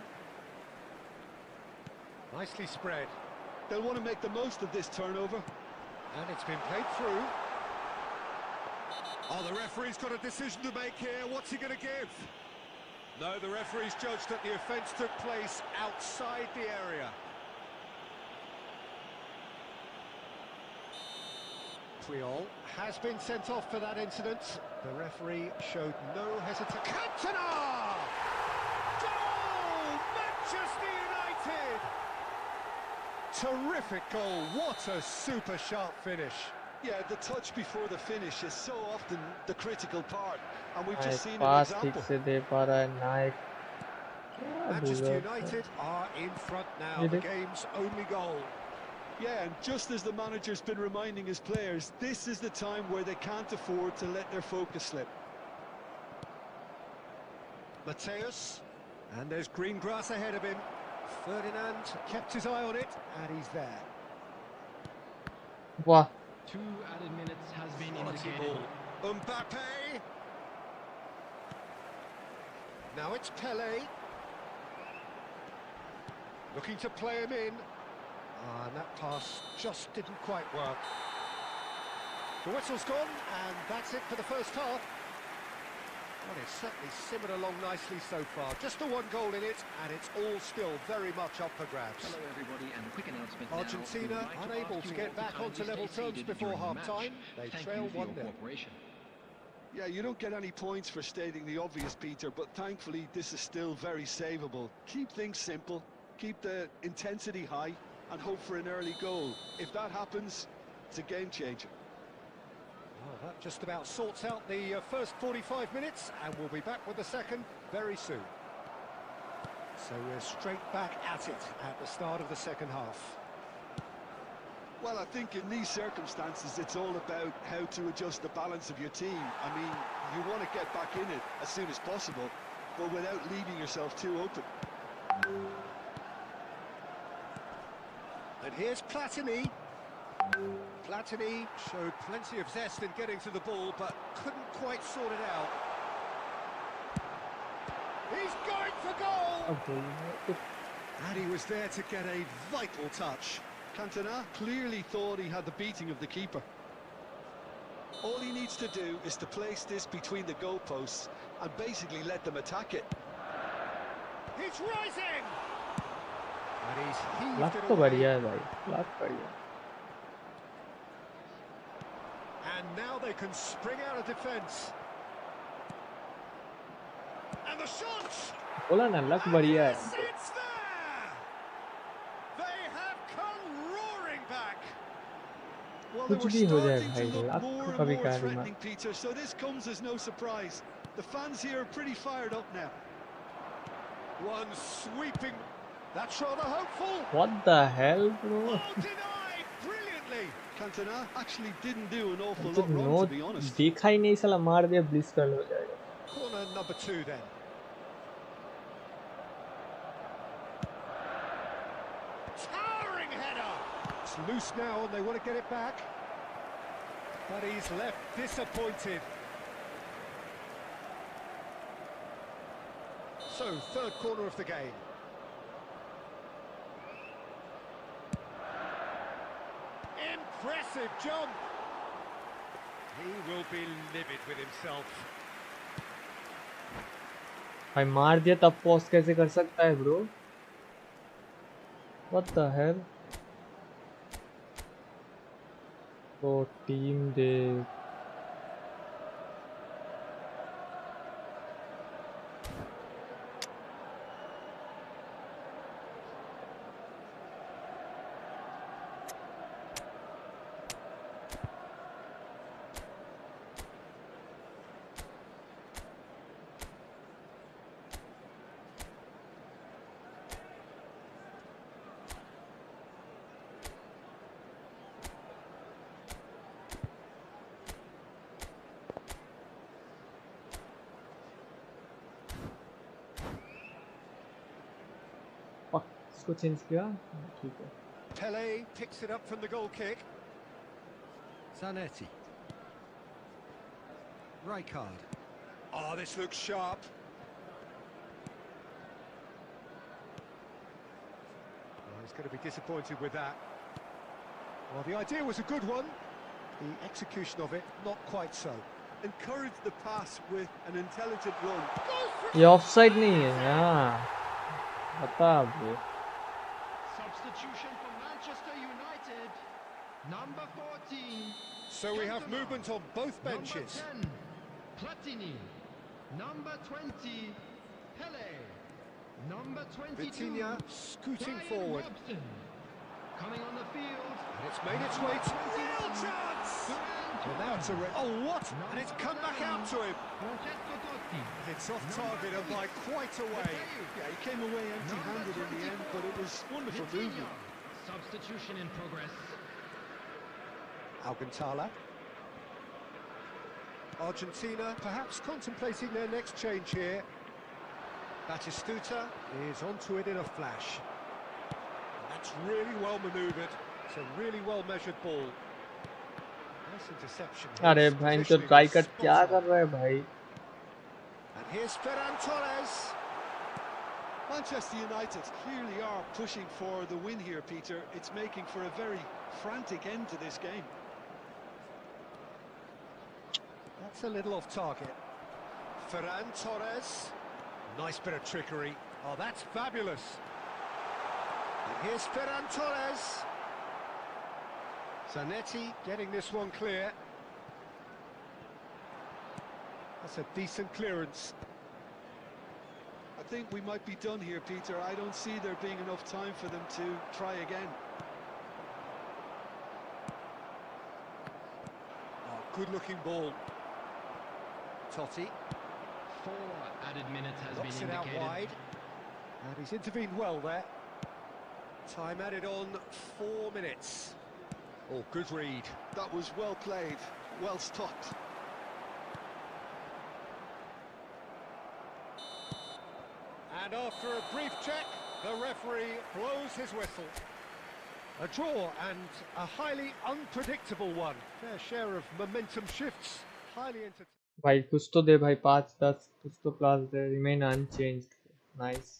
Nicely spread. They'll want to make the most of this turnover. And it's been played through. Oh, the referee's got a decision to make here. What's he going to give? No, the referee's judged that the offence took place outside the area. KREO has been sent off for that incident. The referee showed no hesitation. Cantona! Goal! Manchester United! Terrific goal. What a super sharp finish. Yeah, the touch before the finish is so often the critical part, and we've just seen an पास ठीक example. से दे पा रहा है Naik Manchester United are in front now, the game's only goal. Yeah, and just as the manager's been reminding his players, this is the time where they can't afford to let their focus slip. Mateus, and there's green grass ahead of him. Ferdinand kept his eye on it, and he's there. वाह 2 added minutes has been Quality indicated. ball. Mbappe. Now it's Pele. Looking to play him in. And that pass just didn't quite work. The whistle's gone, and that's it for the first half. Well, it's certainly simmered along nicely so far. Just the one goal in it, and it's all still very much up for grabs. Hello everybody, and a quick announcement Argentina now. We would like unable ask to you get all back kindly onto stay level terms seated before during the half-time. match. They Thank trail you for your 1-0. cooperation. Yeah, you don't get any points for stating the obvious, Peter, but thankfully this is still very savable. Keep things simple, keep the intensity high, and hope for an early goal. If that happens, it's a game changer. Well, that just about sorts out the first 45 minutes, and we'll be back with the second very soon. So we're straight back at it at the start of the second half. Well, I think in these circumstances, it's all about how to adjust the balance of your team. I mean, you want to get back in it as soon as possible, but without leaving yourself too open. And here's Platini. Platini showed plenty of zest in getting to the ball, but couldn't quite sort it out. He's going for goal! And he was there to get a vital touch. Cantona clearly thought he had the beating of the keeper. All he needs to do is to place this between the goalposts and basically let them attack it. He's rising! And he's heaved luck it तो away. बढ़िया है भाई luck बढ़िया And now they can spring out of defence. And the shots! बोला ना luck बढ़िया है Yes, it's there! They have come roaring back. Well, they कुछ were भी हो जाए starting भाई to look लक more तो and कभी more कहा नहीं threatening, Peter, so this comes as no surprise. The fans here are pretty fired up now. One sweeping... That's rather hopeful. What the hell bro Oh, denied brilliantly. Cantona actually didn't do an awful तो lot wrong, no to be honest. देखा ही नहीं साला मार दिया bliss कर हो जाएगा Corner number 2 then. Towering header. It's loose now and they want to get it back. But he's left disappointed. So, third corner of the game. Impressive jump. He will be livid with himself. भाई मार दिया तब pause कैसे कर सकता है bro What the hell तो team दे को चेंज किया, ठीक है। Pele picks it up from the goal kick. Zanetti. Rijkaard. Oh, this looks sharp. Well, he's going to be disappointed with that. Well, the idea was a good one. The execution of it, not quite so. Encourage the pass with an intelligent run. ये offside नहीं है, हाँ बता अब ये। Substitution for Manchester United. Number 14. So we have movement on both benches. Number 10, Platini. Number 20, Pele. Number 22, Vitinha scooting Brian forward. Robson. Coming on the field. And it's made its way to... Real chance! Well, now it's a... Oh, what? And it's come back out to him. Francesco Totti. It's off target and by quite a way. Yeah, he came away empty-handed in the end, but it was wonderful Vitinha. movement. Substitution in progress. Alcantara. Argentina perhaps contemplating their next change here. Batistuta is onto it in a flash. That's really well manoeuvred. It's a really well measured ball. Nice interception. अरे भाई तो try cut क्या कर रहा है भाई? And here's Ferran Torres. Manchester United clearly are pushing for the win here, Peter. It's making for a very frantic end to this game. That's a little off target. Ferran Torres. Nice bit of trickery. Oh, that's fabulous. And here's Ferran Torres. Zanetti getting this one clear. That's a decent clearance. I think we might be done here, Peter. I don't see there being enough time for them to try again. Oh, good-looking ball. Totti. 4 added minutes has Knocks been it out indicated. wide. And he's intervened well there. Time added on 4 minutes. Oh, good read. That was well played, well stopped. And after a brief check, the referee blows his whistle. A draw and a highly unpredictable one. Fair share of momentum shifts. Highly entertaining. भाई कुछ तो दे भाई, 5-10 कुछ तो plus दे। Remain unchanged, nice.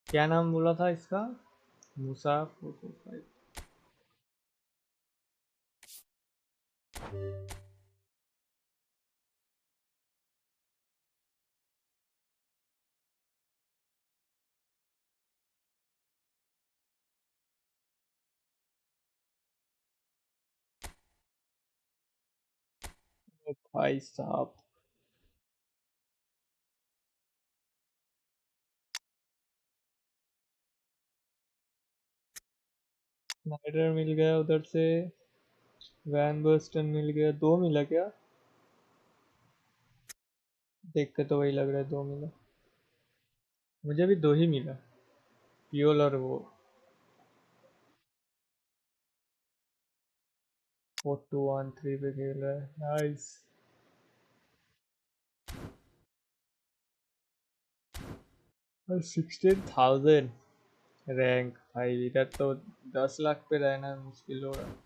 क्या नाम बोला था इसका? मूसा 445। भाई साहब स्नाइडर मिल गया उधर से, वैन बर्स्टन मिल गया। 2 मिला क्या? देख के तो वही लग रहा है 2 मिला। मुझे भी 2 ही मिला, पियोल और वो 4213 पे खेल रहा है। नाइस। 16,000 रैंक भाई, इधर तो 10 लाख पे रहना मुश्किल हो रहा है।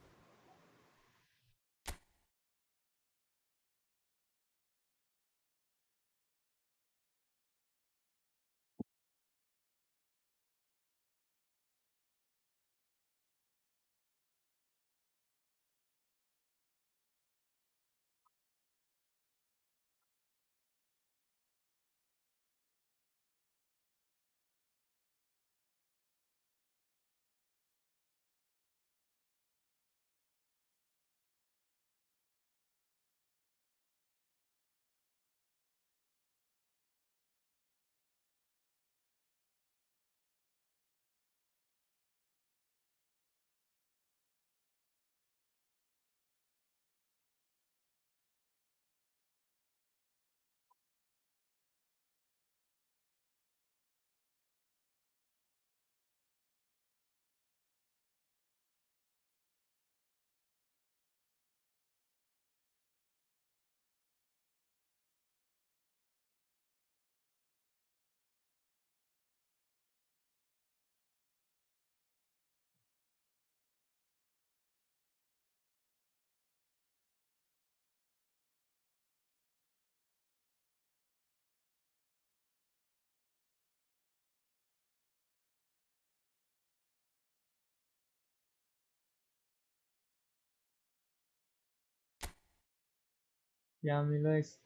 Yamilex.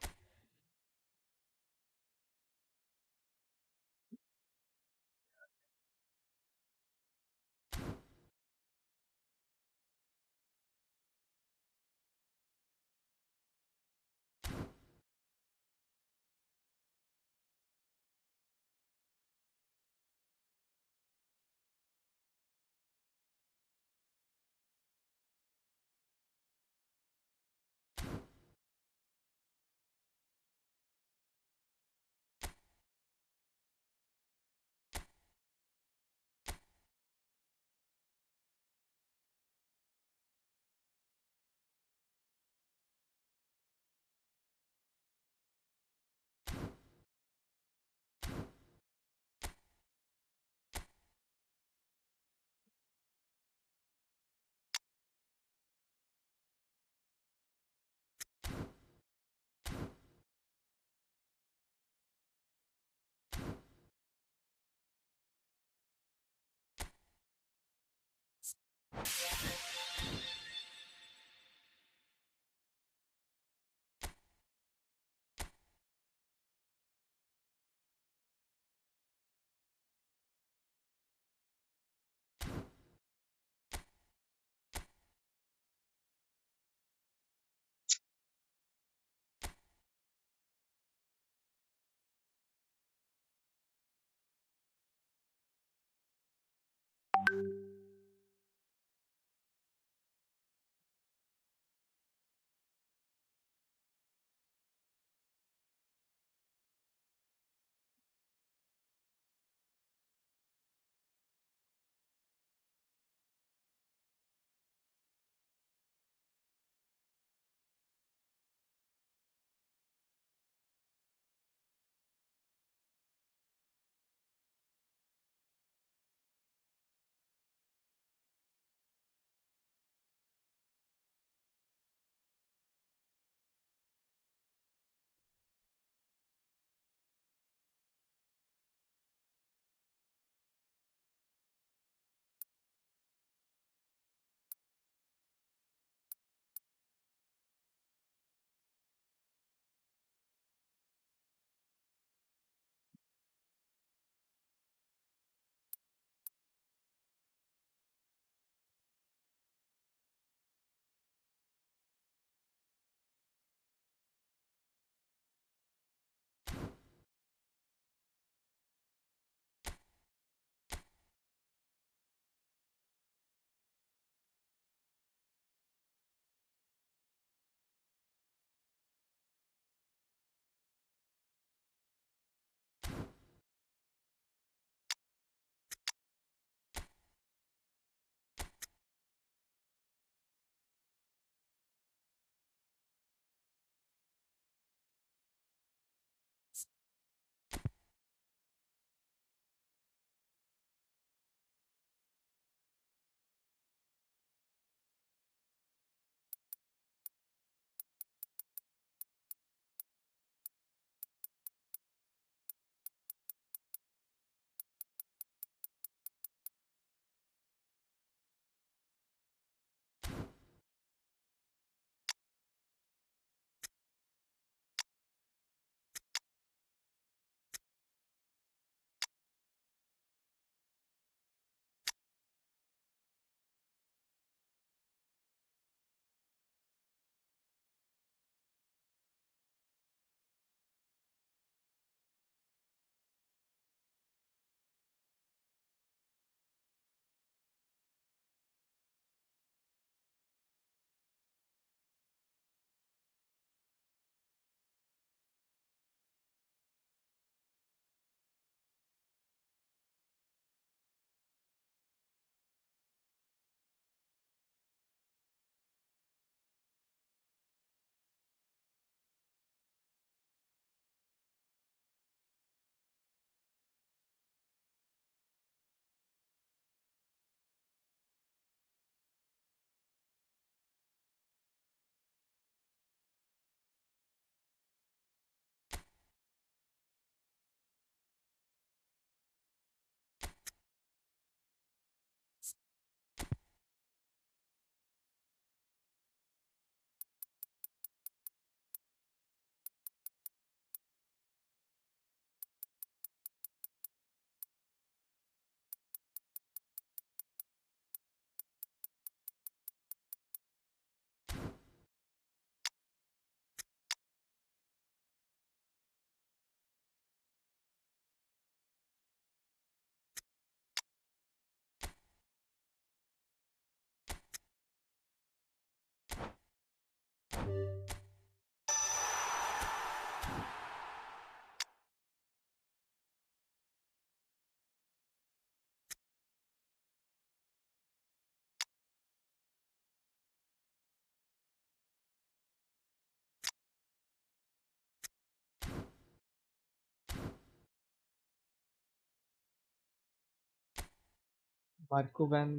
मार्को वैन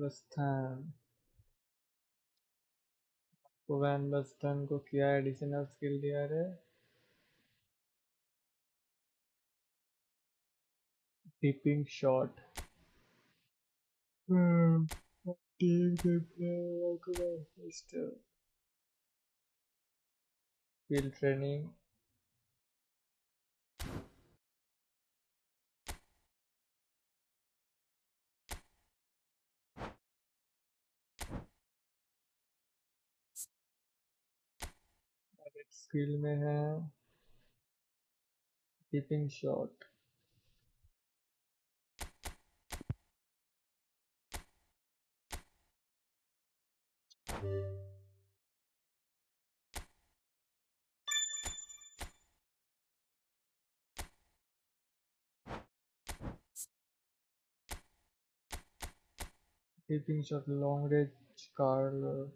बस्टन को क्या एडिशनल स्किल दिया है? Tipping shot. टीम के प्लेयर को स्किल ट्रेनिंग। स्किल में है tipping shot. Tipping shot long range curl.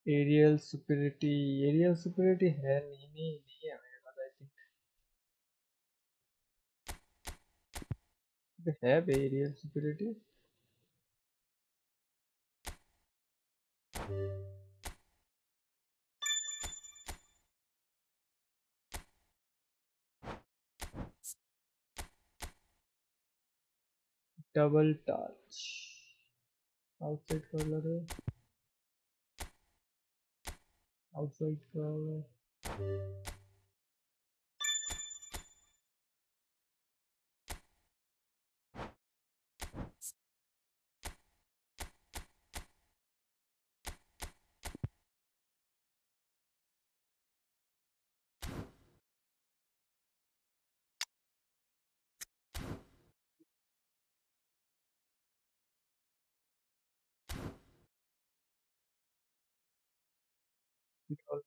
Aerial superiority है नहीं है मेरे पास। आई थिंक है बे aerial superiority. Double touch outside curler है। आउटसाइड कर्लर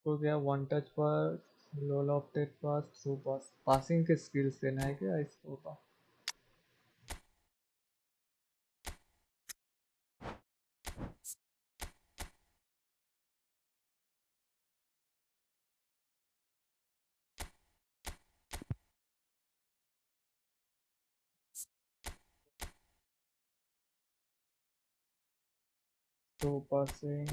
को गया one touch pass low lofted pass through pass. Passing के स्किल्स देना है क्या इसको का? Through passing.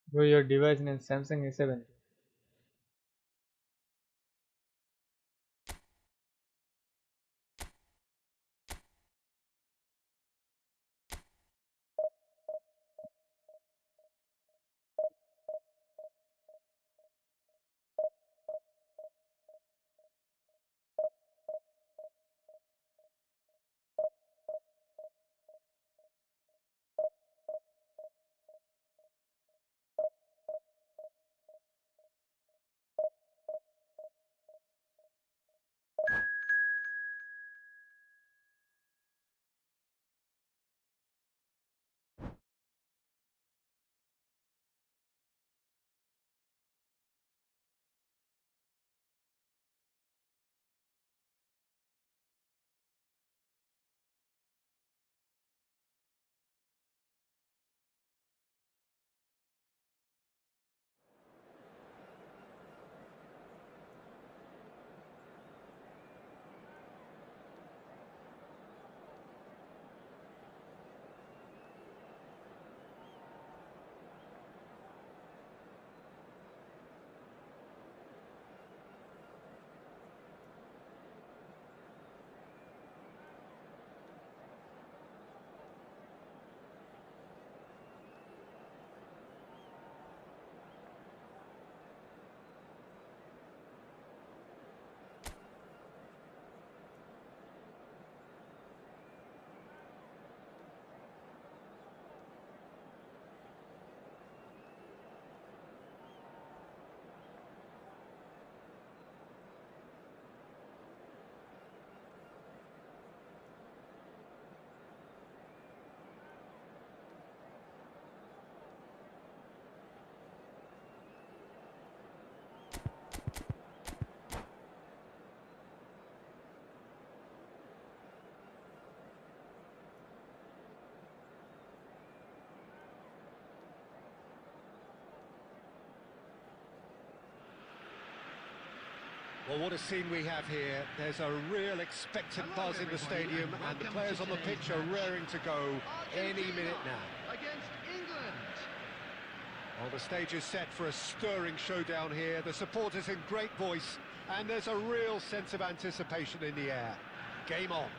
Bro, your device name Samsung A7. Well, what a scene we have here. There's a real expectant buzz in the stadium, and the players on the pitch are raring to go any minute now. Against England. Well, the stage is set for a stirring showdown here. The supporters in great voice, and there's a real sense of anticipation in the air. Game on.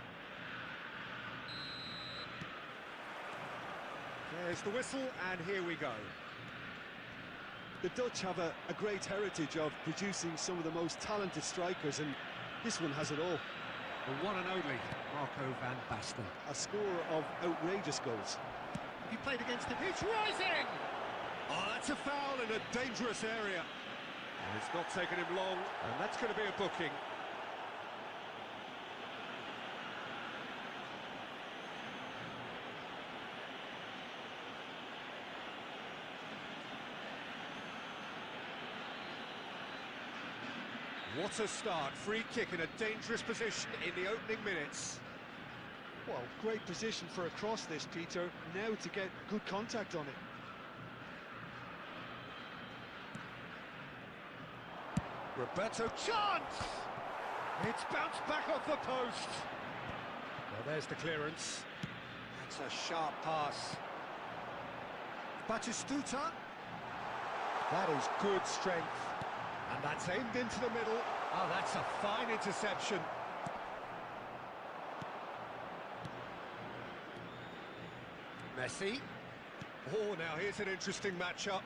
There's the whistle, and here we go. The Dutch have a great heritage of producing some of the most talented strikers, and this one has it all. The one and only Marco van Basten. A score of outrageous goals. He played against him. It's RYZEN! Oh, that's a foul in a dangerous area. And it's not taken him long, and that's going to be a booking. What a start. Free kick in a dangerous position in the opening minutes. Well, great position for a cross this, Peter. Now to get good contact on it. Roberto, chance! It's bounced back off the post. Well, there's the clearance. That's a sharp pass. Batistuta. That is good strength. And that's aimed into the middle. Oh, that's a fine interception. Messi. Oh, now here's an interesting matchup.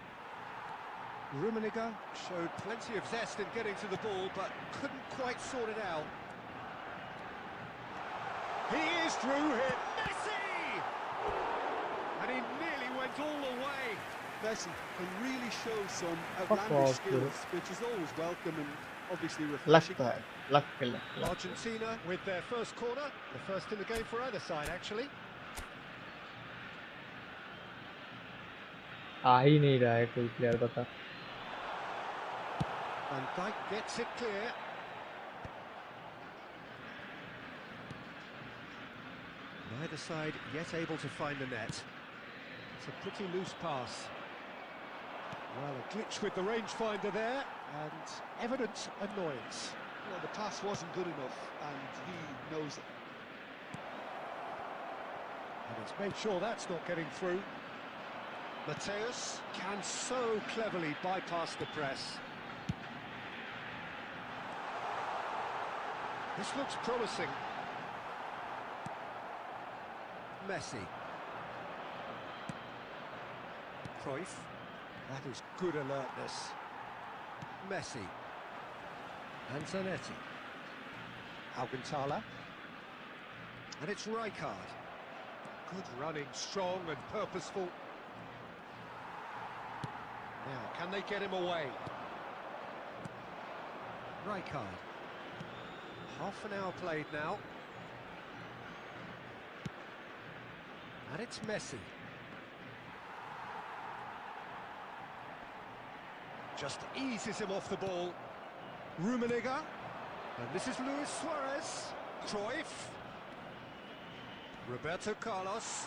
Rummenigge showed plenty of zest in getting to the ball, but couldn't quite sort it out. He is through here. Messi! And he nearly went all the way. Messi can really show some outlandish skills, which is always welcome and obviously refreshing. Luck. Argentina with their first corner, the first in the game for either side, actually. आ ही नहीं रहा है कोई player बता. Van Dijk gets it clear. Neither side yet able to find the net. It's a pretty loose pass. Well, a glitch with the rangefinder there, and evident annoyance. Well, the pass wasn't good enough, and he knows it. And he's made sure that's not getting through. Mateus can so cleverly bypass the press. This looks promising. Messi. Cruyff. That is good alertness. Messi. And Zanetti. Alcantara. And it's Rijkaard. Good running, strong and purposeful. Now, can they get him away? Rijkaard. Half an hour played now. And it's Messi. Just eases him off the ball. Rummenigge. And this is Luis Suarez. Cruyff. Roberto Carlos.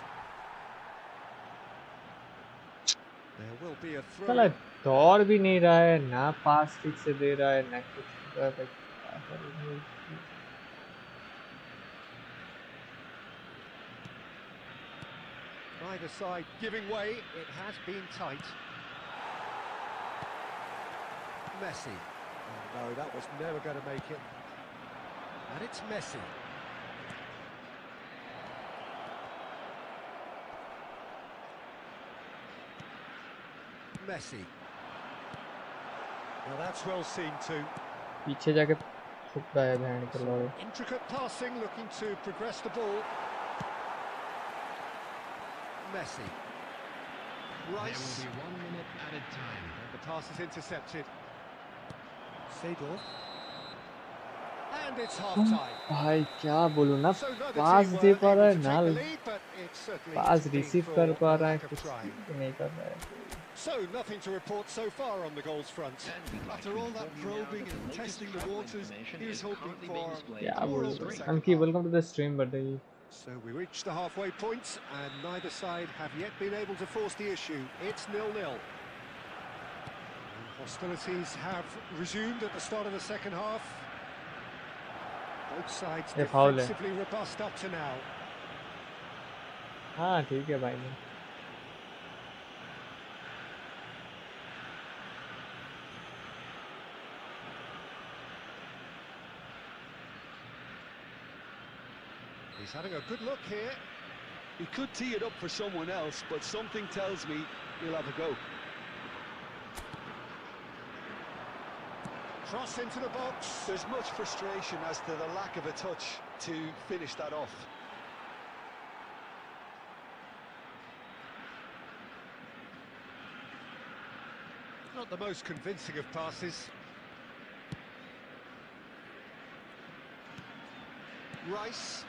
There will be a throw. साला दौड़ भी नहीं रहा है ना, पास ठीक से दे रहा है ना कुछ. Neither side giving way. It has been tight. Messi. Oh, no, that was never going to make it. And it's Messi. Messi. Well, that's well seen too. पीछे जाके छुप रहा है बहन के लौड़े. Intricate passing, looking to progress the ball. Messi. Rice. There will be 1 minute added time. And the pass is intercepted. Seedorf. And it's half-time. भाई क्या बोलूँ ना, So neither pass team they were पा रहा able है to ना, take the lead, but it certainly pass hasn't been receive for कर पा रहा है, lack of कुछ trying. नहीं कर रहा है. So nothing to report so far on the goals front. After all that probing and testing the waters, here's hoping for क्या more बोलूँ. over the second Anki, half. welcome to the stream, buddy. So we reached the halfway point, and neither side have yet been able to force the issue. It's 0-0. And Hostilities have resumed at the start of the second half. Both sides ये foul है। defensively robust up to now. हाँ ठीक है भाई ने। He's having a good look here. He could tee it up for someone else, but something tells me he'll have a go. Cross into the box. There's much frustration as to the lack of a touch to finish that off. Not the most convincing of passes. Rice.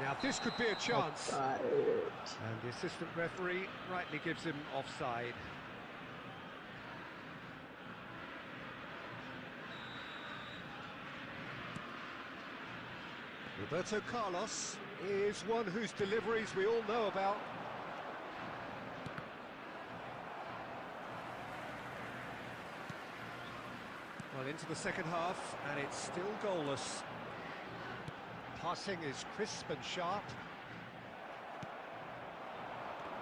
Now this could be a chance. Offside. And the assistant referee rightly gives him offside. Roberto Carlos is one whose deliveries we all know about. Well, into the second half, and it's still goalless. Passing is crisp and sharp.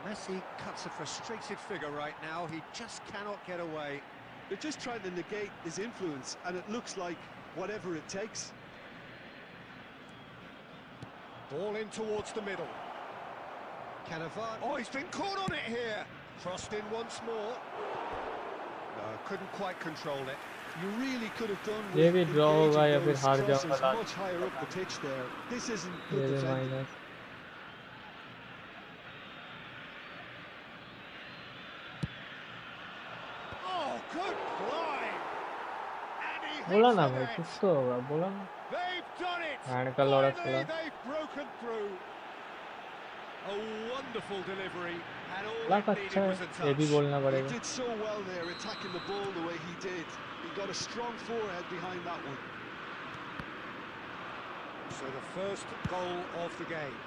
Messi cuts a frustrated figure right now. He just cannot get away. They're just trying to negate his influence, and it looks like whatever it takes. Ball in towards the middle. Cannavaro. Oh, he's been caught on it here. Crossed in once more. No, couldn't quite control it. You really could have done ये with भी draw होगा या engaging फिर those हार crosses जाऊंगा last. much higher up the pitch there. This isn't ये good भी defending. Minus. Oh, good blind. And he बोला hits ना the भाई net. कुछ तो होगा बोला ना। They've done it. हैंड का लौड़ा Finally, चला। they've broken through. A wonderful delivery, and all lakh it अच्छा needed was है a ये भी touch. बोलना He पड़ेगा। did so well there, attacking the ball the way he did. He got a strong forehead behind that one. So the first goal of the game.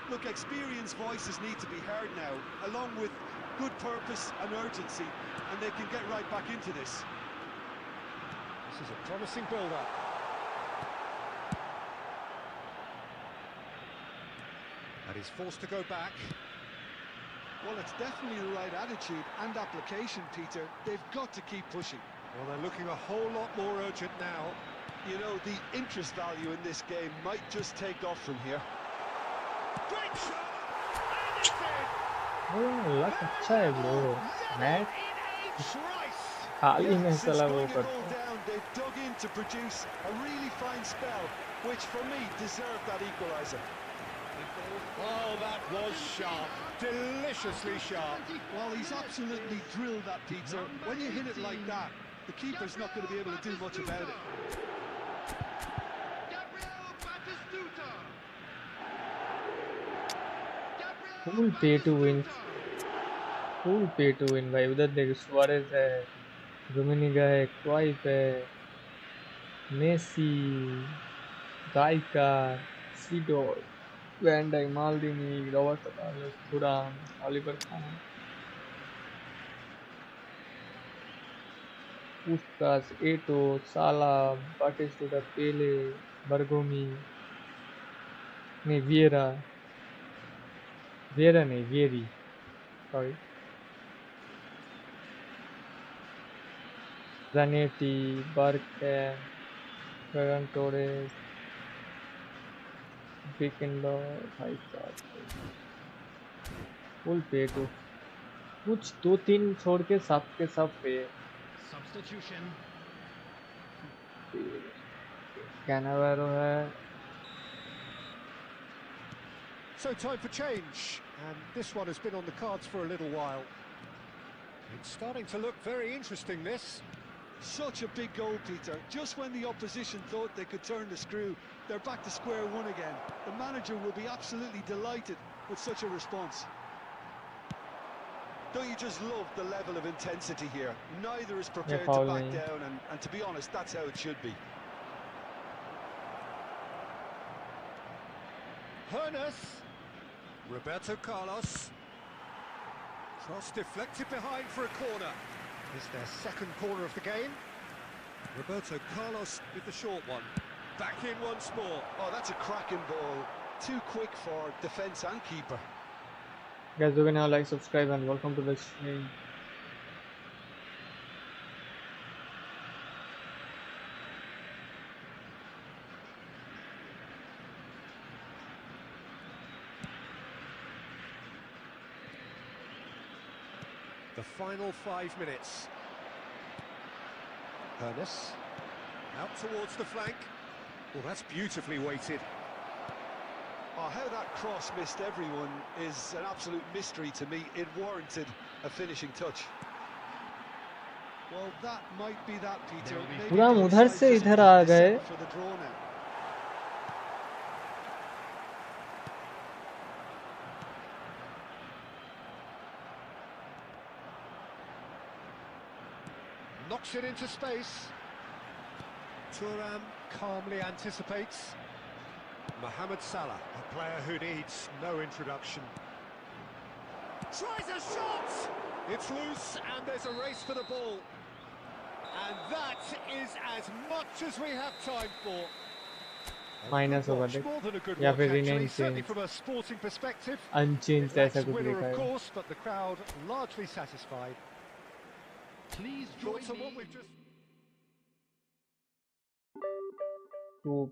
Look, experienced voices need to be heard now, along with good purpose and urgency, and they can get right back into this. This is a promising build-up. And he's forced to go back. Well, it's definitely the right attitude and application, Peter. They've got to keep pushing. Well, they're looking a whole lot more urgent now. You know, the interest value in this game might just take off from here. Great shot! And it's in! बोला luck अच्छा है bro. Match In a trice! खाली में Since चला वो going a goal करता। down, they've dug in to produce a really fine spell, which for me deserved that equaliser. Oh, that was sharp. Deliciously sharp. Well, he's absolutely drilled that, Peter. When you hit it like that, the keeper's not going to be able to do much about it. Full pay to win। Full pay to win भाई। उधर देख Suarez है, Rummenigge है, Cruyff है, Messi, गाइका, Seedorf, van Dijk, Maldini, Roberto Carlos, Thuram, Oliver Kahn, Puskas, Eto'o, साला, Batistuta, Pele, Bergomi, नहीं Vieira, Vieira नहीं Vieri, sorry, Zanetti, Bergkamp, Ferran Torres, Beckenbauer, भाई साहब फुल पे टू। कुछ दो तीन छोड़ के सब पे। Substitution. Cannavaro है. So time for change, and this one has been on the cards for a little while. It's starting to look very interesting, this. Such a big goal, Peter. Just when the opposition thought they could turn the screw, they're back to square one again. The manager will be absolutely delighted with such a response. Don't you just love the level of intensity here? Neither is prepared to back down, and to be honest, that's how it should be. Hernus. Roberto Carlos. Cross deflected behind for a corner. It's their second corner of the game. Roberto Carlos with the short one. Back in once more. Oh, that's a cracking ball. Too quick for defence and keeper. Guys, do now like, subscribe, and welcome to the stream. The final 5 minutes. Hernus. Out towards the flank. Well, that's beautifully weighted. Oh, how that cross missed everyone is an absolute mystery to me. It warranted a finishing touch. Well, that might be that, Peter. Maybe पूरा both उधर sides से just इधर wanted uh to गए. settle for the draw now. Knocks it into space. Thuram calmly anticipates. Mohamed Salah, a player who needs no introduction. Tries a shot! It's loose and there's a race for the ball. And that is as much as we have time for. Minus over there. More than a good या watch, फिर actually, rename certainly change. from a sporting perspective. Unchanged It lacks ऐसा कुछ winner, लिखा of है. course, but the crowd largely satisfied. Please join Thoughts on what me. we've just... 2+.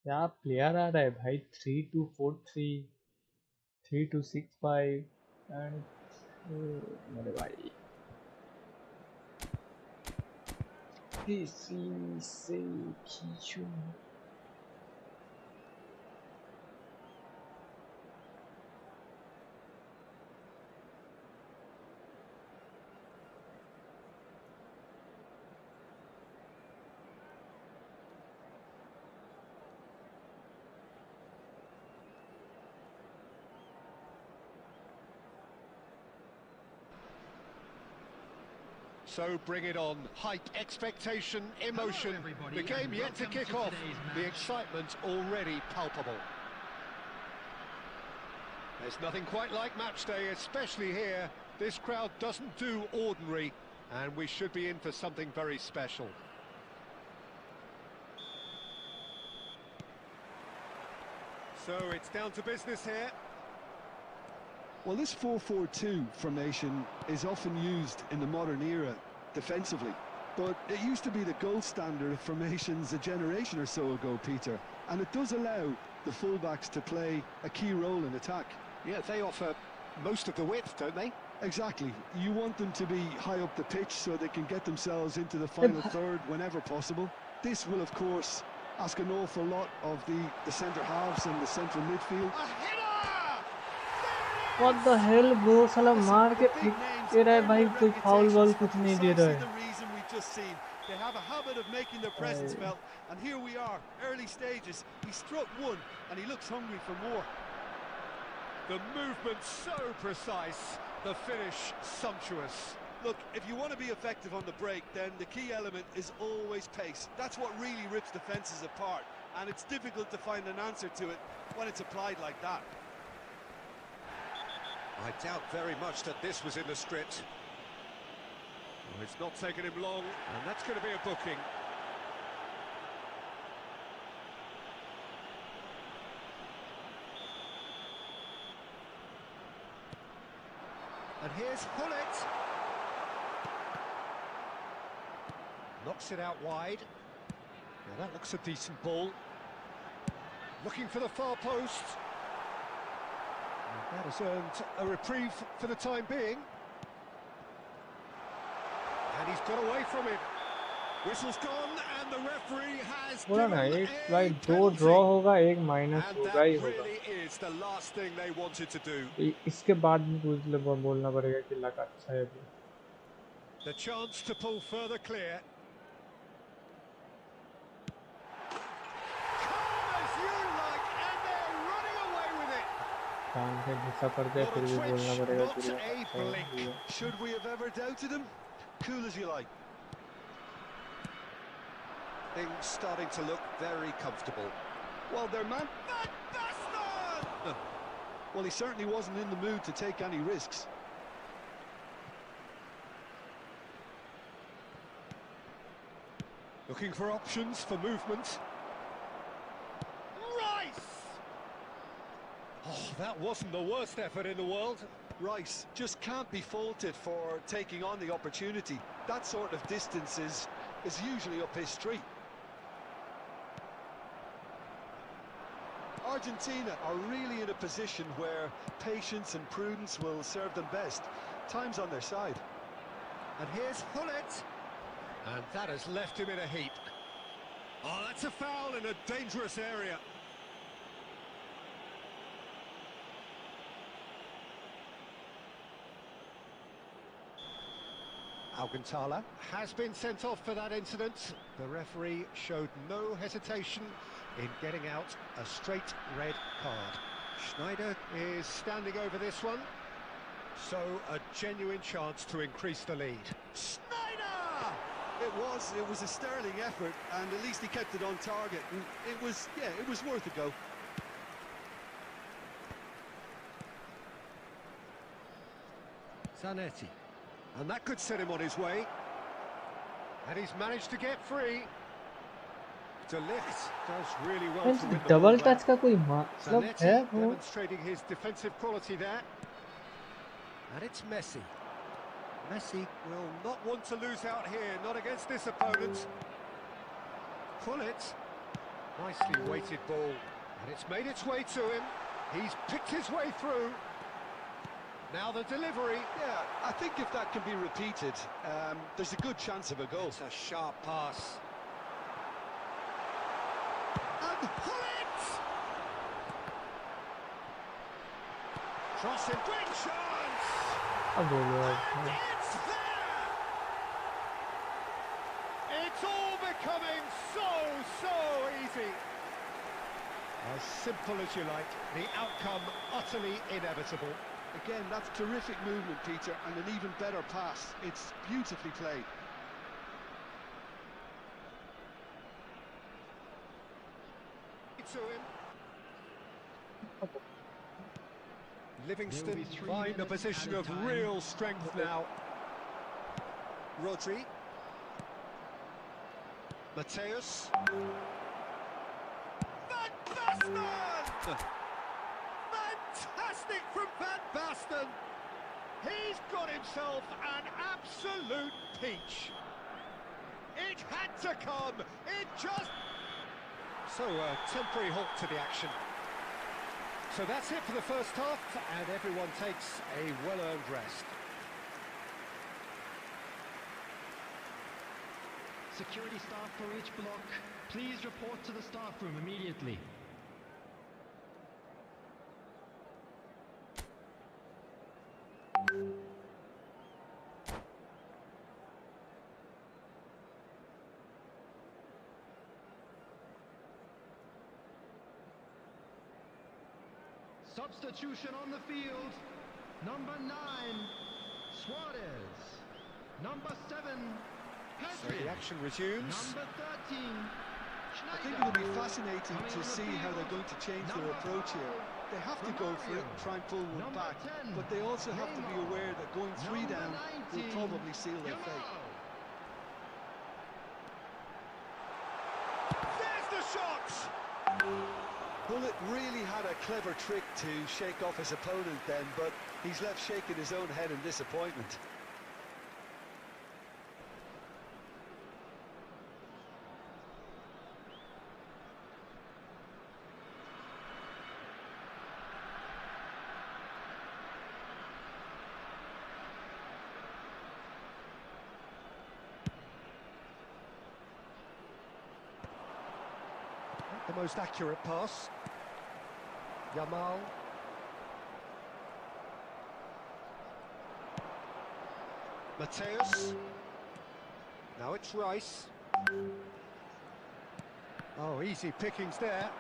क्या player आ रहा है भाई. 3-2-4-3, 3-2-6-5 एंड मेरे भाई इसी से खींचूं. So bring it on. Hype, expectation, emotion. Hello, everybody, The game and yet to welcome kick to off. today's The match. excitement already palpable. There's nothing quite like match day, especially here. This crowd doesn't do ordinary, and we should be in for something very special. So it's down to business here. Well, this 4-4-2 formation is often used in the modern era defensively, but it used to be the gold standard of formations a generation or so ago, Peter, and it does allow the fullbacks to play a key role in attack. Yeah, they offer most of the width, don't they? Exactly. You want them to be high up the pitch so they can get themselves into the final third whenever possible. This will, of course, ask an awful lot of the centre halves and the central midfield. A header! What the hell bro, साला मार के फेंक दे रहा है भाई. कोई foul ball कुछ नहीं दे रहा है. The reason we've just seen. They have a habit of making their presence felt, and here we are, early stages. He struck one, and he looks hungry for more. The movement so precise, the finish sumptuous. Look, if you want to be effective on the break, then the key element is always pace. That's what really rips defences apart, and it's difficult to find an answer to it when it's applied like that. I doubt very much that this was in the script. Well, it's not taken him long, and that's going to be a booking. And here's Hullet. Knocks it out wide. Now that looks a decent ball. Looking for the far post. And that has earned a reprieve for the time being. And he's got away from it. Whistle's gone and the referee has बोला ना given एक a भाई दो penalty. Draw होगा एक minus And होगा that ही होगा really is the last thing they wanted to do. इसके बाद भी बोलना पड़ेगा कि लक अच्छा है अभी The chance to pull further clear. Calm as you like, and they're running away with it. कान से घुसा पड़ता है Not फिर a भी बोलना twitch, पड़ेगा not कि लक a अच्छा है blink. Should we have ever doubted him? Cool as you like. Things starting to look very comfortable. Well, their man... Van Basten! Well, he certainly wasn't in the mood to take any risks. Looking for options for movement. Rice! Oh, that wasn't the worst effort in the world. Rice just can't be faulted for taking on the opportunity. That sort of distance is usually up his street. Argentina are really in a position where patience and prudence will serve them best. Time's on their side. And here's Hullet. And that has left him in a heap. Oh, that's a foul in a dangerous area. Alcantara has been sent off for that incident. The referee showed no hesitation in getting out a straight red card. Schneider is standing over this one. So a genuine chance to increase the lead. Schneider! It was a sterling effort, and at least he kept it on target. And it was worth a go. Zanetti. And that could set him on his way. And he's managed to get free. De Ligt does really well to win the ball double back. Touch का कोई मतलब है Zanetti वो demonstrating his defensive quality there. And it's Messi. Messi will not want to lose out here, not against this opponent. Pull it. Nicely weighted ball. And it's made its way to him. He's picked his way through. Now the delivery. Yeah, I think if that can be repeated, there's a good chance of a goal. It's a sharp pass. And pull it! Crossing, great chance! अब बोलो And it's there! It's all becoming so easy. As simple as you like, the outcome utterly inevitable. Again, that's terrific movement, Peter, and an even better pass. It's beautifully played. To him. Livingston find a position of real strength now. Rodri. Mateus. Van Basten! Fantastic from Van Basten! He's got himself an absolute peach. It had to come. It just... So a temporary halt to the action. So that's it for the first half, and everyone takes a well-earned rest. Security staff for each block, please report to the staff room immediately. Substitution on the field. Number 9, Suarez. Number 7, So Pedri. the action resumes. Number 13, Schneider. I think it'll be fascinating to see how they're going to change their approach here. They have to go for it and try and pull one back, but they also have to be aware that going 3 down will probably seal their fate. There's the shot! Bullet really had a clever trick to shake off his opponent then, but he's left shaking his own head in disappointment. the most accurate pass. Yamal. Mateus. Now it's Rice. Oh, easy pickings there.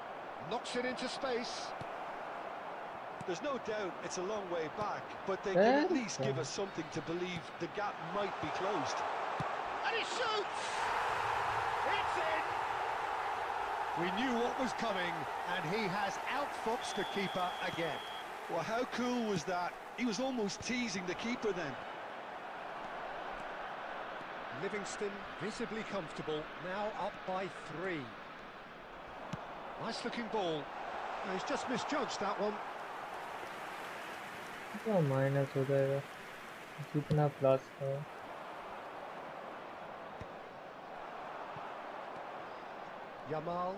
Knocks it into space. There's no doubt it's a long way back, but they can at least give us something to believe the gap might be closed. And he shoots! It's in! We knew what was coming, and he has outfoxed the keeper again. Well, how cool was that? He was almost teasing the keeper then. Livingston visibly comfortable, now up by 3. Nice looking ball. Oh, he's just misjudged that one. तो minus हो जाएगा जितना plus है. Yamal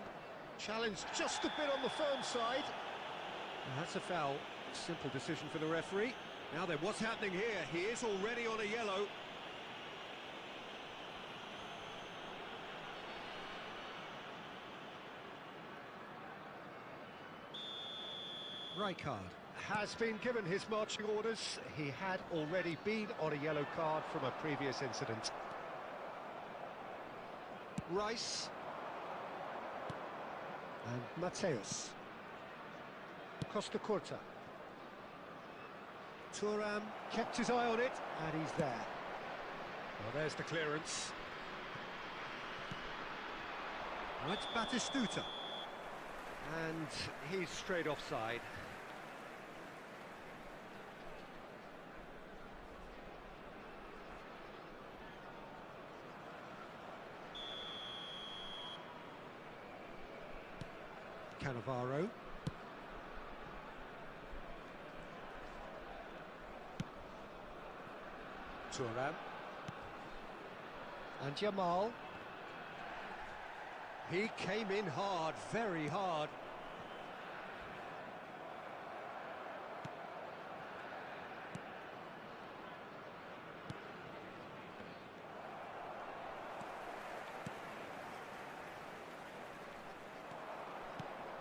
challenged just a bit on the firm side. And that's a foul. Simple decision for the referee. Now then, what's happening here? He is already on a yellow. Rijkaard has been given his marching orders. He had already been on a yellow card from a previous incident. Rice. And Mateus. Costa Curta. Thuram kept his eye on it, and he's there. Well, there's the clearance. Now it's Batistuta. And he's straight offside. Cannavaro. Thuram. And Yamal. He came in hard, very hard.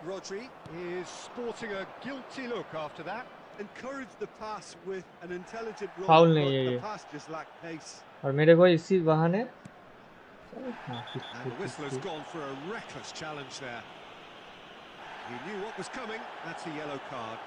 Rodri is sporting a guilty look after that. Encouraged the pass with an intelligent run, Foul but नहीं है the ये. pass just lacked pace. और मेरे को इसी बहाने And the whistle has gone for a reckless challenge there. He knew what was coming. That's a yellow card.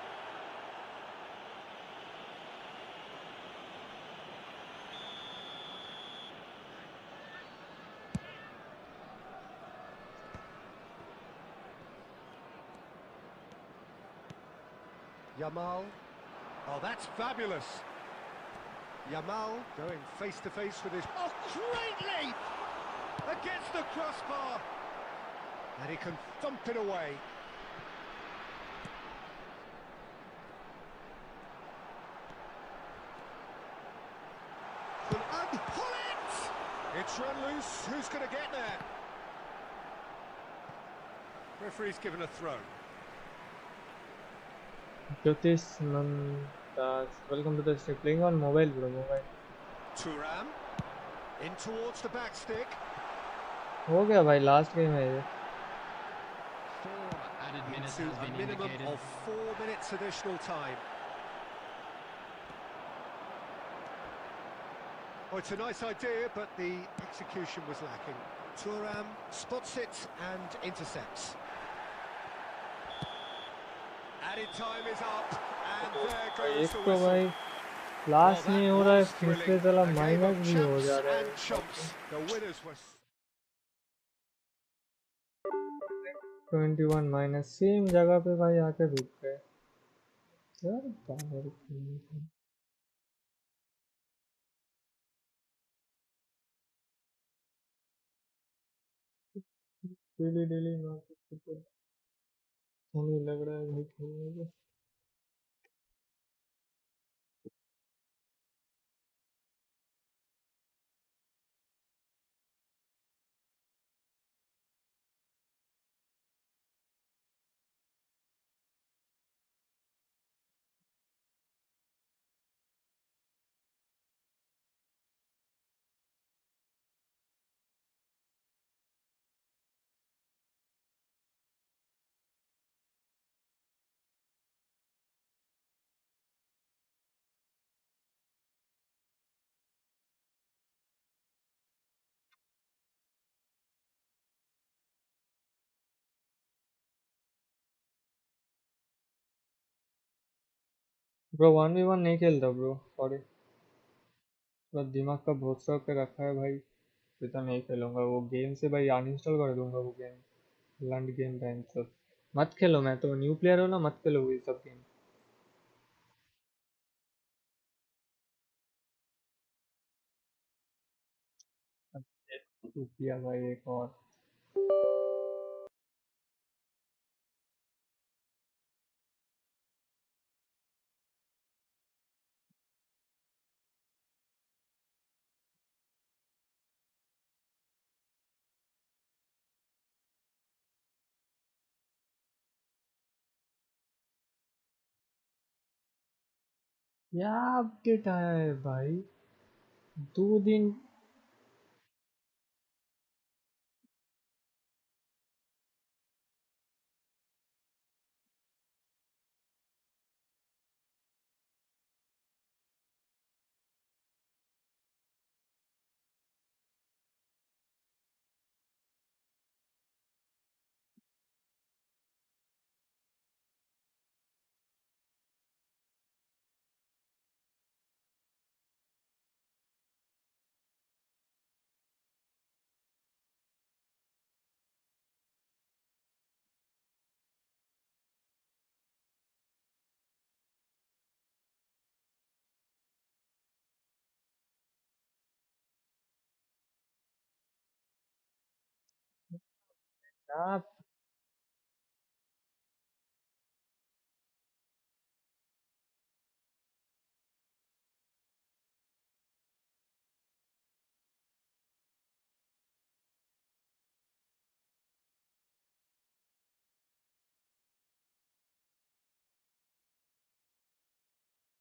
Yamal. Oh, that's fabulous. Yamal going face to face with his... Oh, great leap! Against the crossbar. And he can thump it away. And pull it! It's run loose. Who's going to get there? Referee's given a throw. Jyotish Mandas, welcome to the stream. Playing on mobile, bro. Mobile. Thuram in towards the back stick. हो गया भाई, last game है ये. 4 added minutes Into has a been minimum indicated. of 4 minutes additional time. Oh, it's a nice idea, but the execution was lacking. Thuram spots it and intercepts. Added time is up, and there goes एक the तो whistle. भाई last नहीं हो रहा है, फिर से चला माइनस भी हो जा रहा है. And chumps. The winners were 21 minus same जगह पे भाई आके रुक गए यार. पागल डेली डेली ना हमें लग रहा है भाई खेलने को. ब्रो 1v1 नहीं खेलता ब्रो, सॉरी। थोड़ा दिमाग का भरोसा पे रखा है भाई, फिर तो नहीं खेलूंगा वो गेम से भाई, अनइंस्टॉल कर दूंगा वो गेम। लंड गेम बैंक सब मत खेलो, मैं तो न्यू प्लेयर हो ना, मत खेलो ये सब गेम। किया भाई एक और। क्या अपडेट आया है भाई, 2 दिन। क्या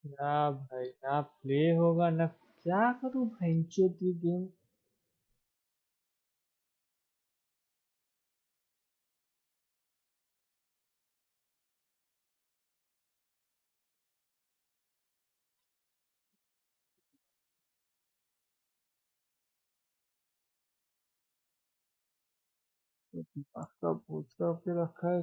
ना भाई, ना प्ले होगा ना, क्या करूँ भाई जो ये गेम। आपका पूछता पे रखा है।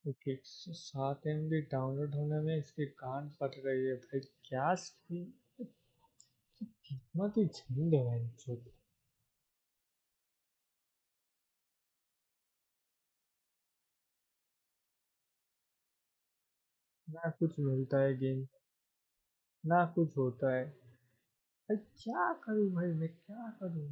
ओके, 107 MB डाउनलोड होने में इसकी गांड फट रही है भाई, क्या स्क्रीन, हिम्मत ही झंड है भाई। ना कुछ मिलता है गेम, ना कुछ होता है। भाई क्या करूं भाई, मैं क्या करूं।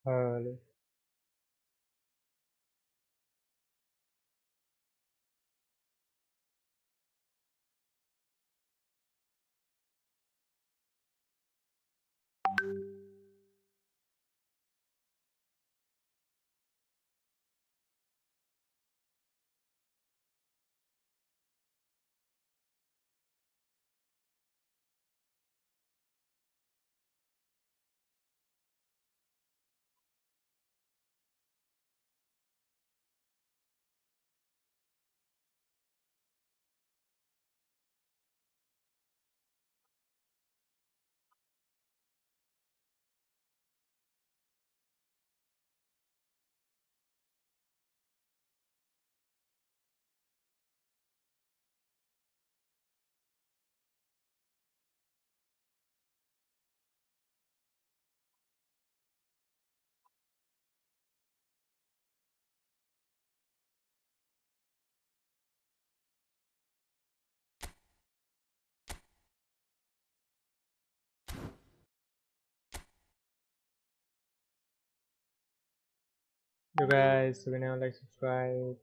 Vale. You guys, we never like subscribe.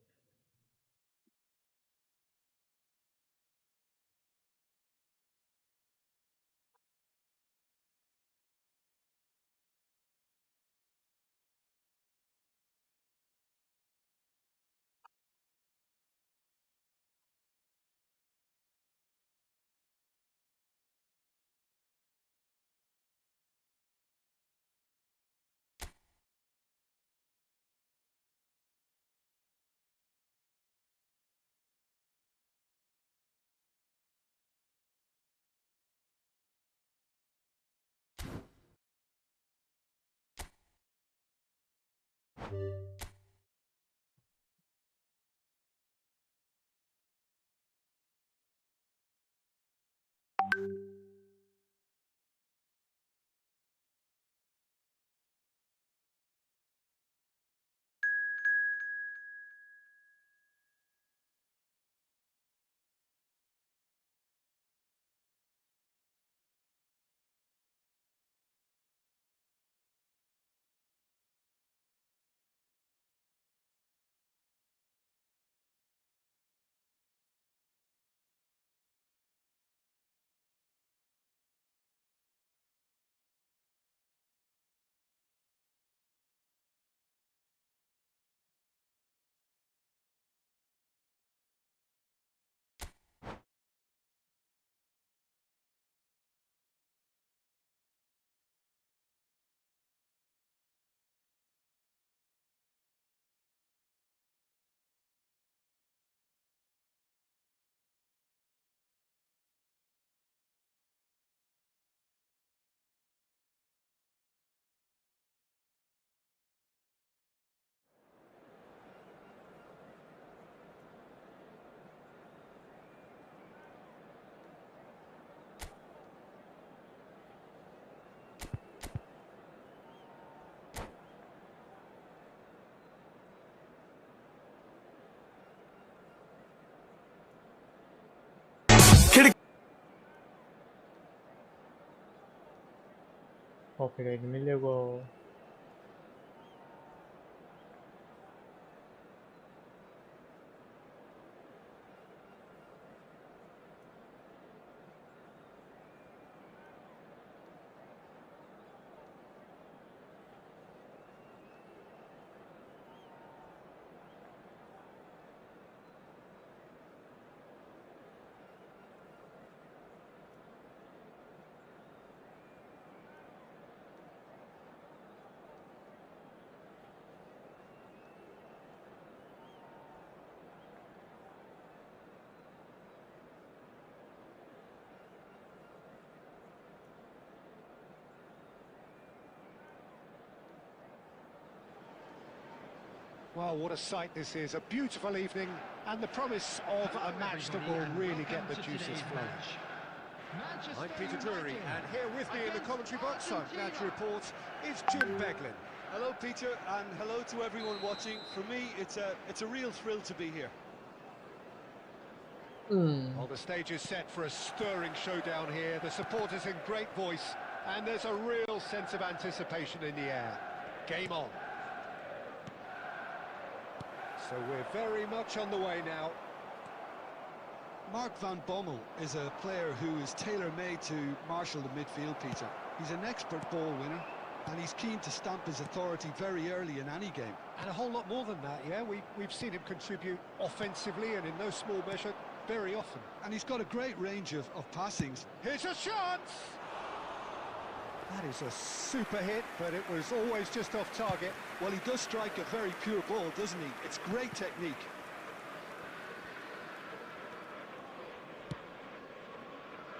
Copyright मिलेगा. Well, what a sight this is. A beautiful evening and the promise of a match that will really get the juices flowing. I'm Peter Drury, and here with me in the commentary box, I'm glad to report, is Jim Beglin. Hello, Peter, and hello to everyone watching. For me, it's a real thrill to be here. Well, the stage is set for a stirring showdown here. The supporters in great voice, and there's a real sense of anticipation in the air. Game on. So we're very much on the way now. Mark van Bommel is a player who is tailor-made to marshal the midfield, Peter. He's an expert ball winner, and he's keen to stamp his authority very early in any game. And a whole lot more than that, yeah? We've seen him contribute offensively and in no small measure very often. And he's got a great range of passings. Here's a chance! That is a super hit, but it was always just off target. Well, he does strike a very pure ball, doesn't he? It's great technique.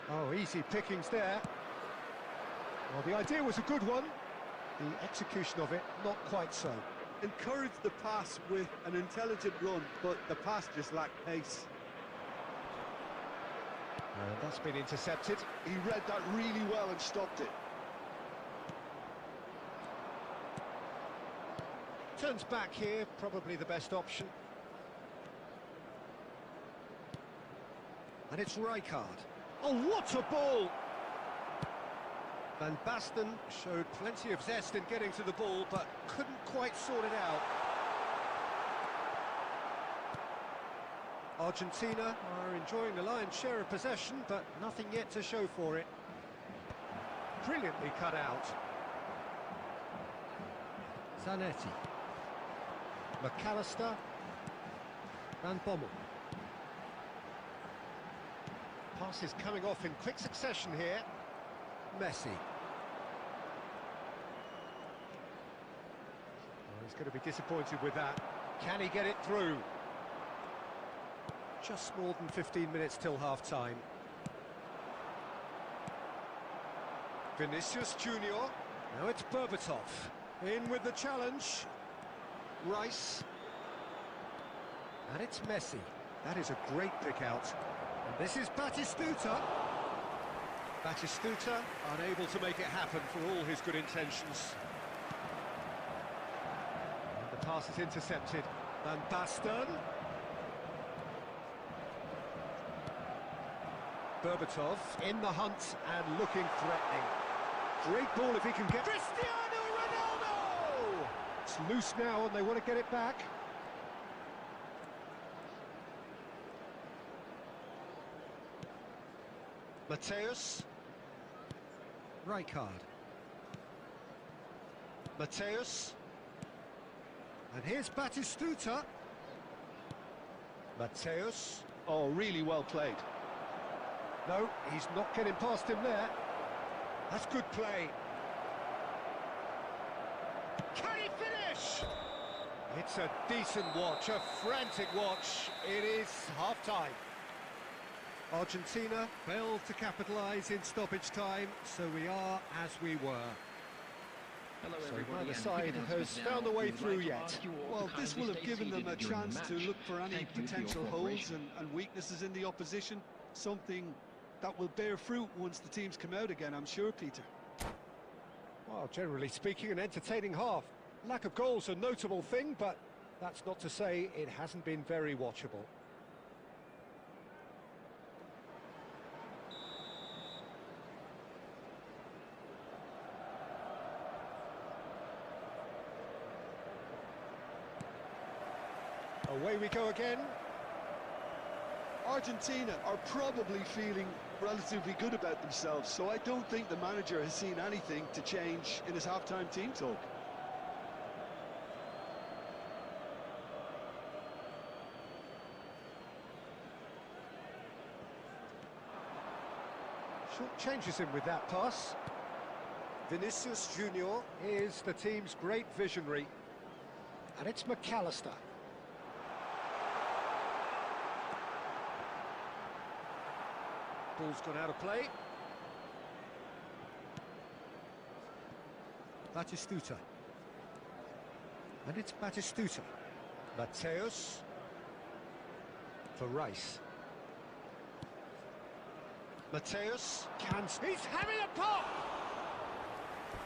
Oh, easy pickings there. Well, the idea was a good one. The execution of it, not quite so. Encourage the pass with an intelligent run, but the pass just lacked pace. And that's been intercepted. He read that really well and stopped it. Turns back here, probably the best option. And it's Rijkaard. Oh, what a ball! Van Basten showed plenty of zest in getting to the ball, but couldn't quite sort it out. Argentina are enjoying the lion's share of possession, but nothing yet to show for it. Brilliantly cut out. Zanetti. McAllister. Van Bommel. Passes coming off in quick succession here. Messi. Oh, he's going to be disappointed with that. Can he get it through? Just more than 15 minutes till half-time. Vinicius Junior. Now it's Berbatov. In with the challenge. Rice. And it's Messi. That is a great pick out. And this is Batistuta. Batistuta unable to make it happen for all his good intentions. And the pass is intercepted. Van Basten. Berbatov in the hunt and looking threatening. Great ball if he can get... Cristiano Ronaldo! It's loose now and they want to get it back. Mateus. Rijkaard. Mateus. And here's Batistuta. Mateus. Oh, really well played. No, he's not getting past him there. That's good play. Can he finish? It's a decent watch, a frantic watch. It is half-time. Argentina failed to capitalise in stoppage time, so we are as we were. Hello, So everybody, neither and side quick has announcement found now. a way We would through like to yet. ask you all Well, to this kindly will have stay given them seated a during the chance to match. look for any Thank you for your potential holes cooperation. and weaknesses in the opposition. Something that will bear fruit once the teams come out again, I'm sure, Peter. Well, generally speaking, an entertaining half. Lack of goals a notable thing, but that's not to say it hasn't been very watchable. Away we go again. Argentina are probably feeling relatively good about themselves, so I don't think the manager has seen anything to change in his half-time team talk. Short changes him with that pass. Vinicius Junior is the team's great visionary. And it's McAllister. Ball's gone out of play. Batistuta. And it's Batistuta. Mateus. For Rice. Mateus can... He's having a pop!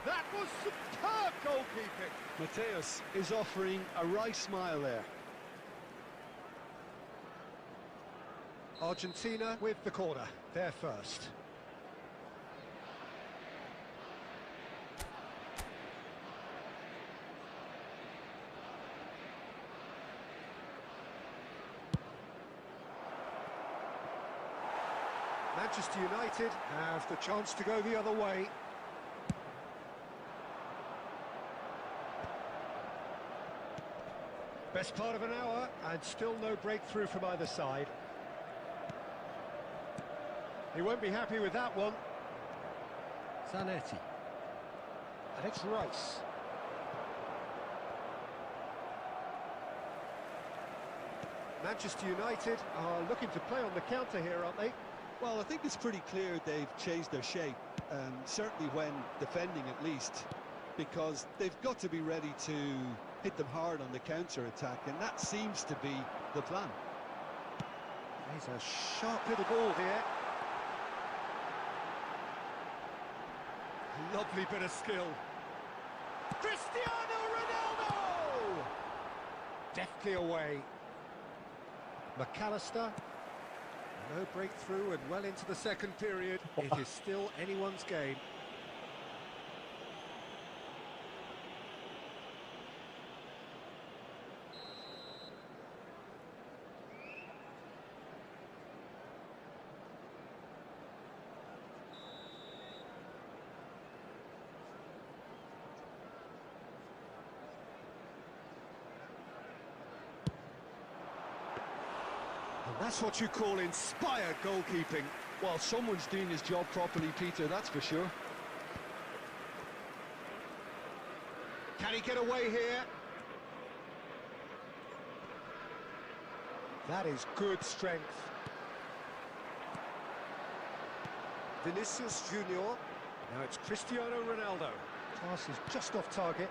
That was superb goalkeeping! Mateus is offering a wry smile there. Argentina with the corner, they're first. Manchester United have the chance to go the other way. Best part of an hour, and still no breakthrough from either side. He won't be happy with that one. Zanetti. And it's Rice. Manchester United are looking to play on the counter here, aren't they? Well, I think it's pretty clear they've changed their shape, certainly when defending at least, because they've got to be ready to hit them hard on the counter-attack, and that seems to be the plan. There's a sharp little ball here. Lovely bit of skill. Cristiano Ronaldo! Deftly away. McAllister. No breakthrough and well into the second period. It is still anyone's game. That's what you call inspired goalkeeping. Well, someone's doing his job properly, Peter, that's for sure. Can he get away here? That is good strength. Vinicius Junior. Now it's Cristiano Ronaldo. Pass is just off target.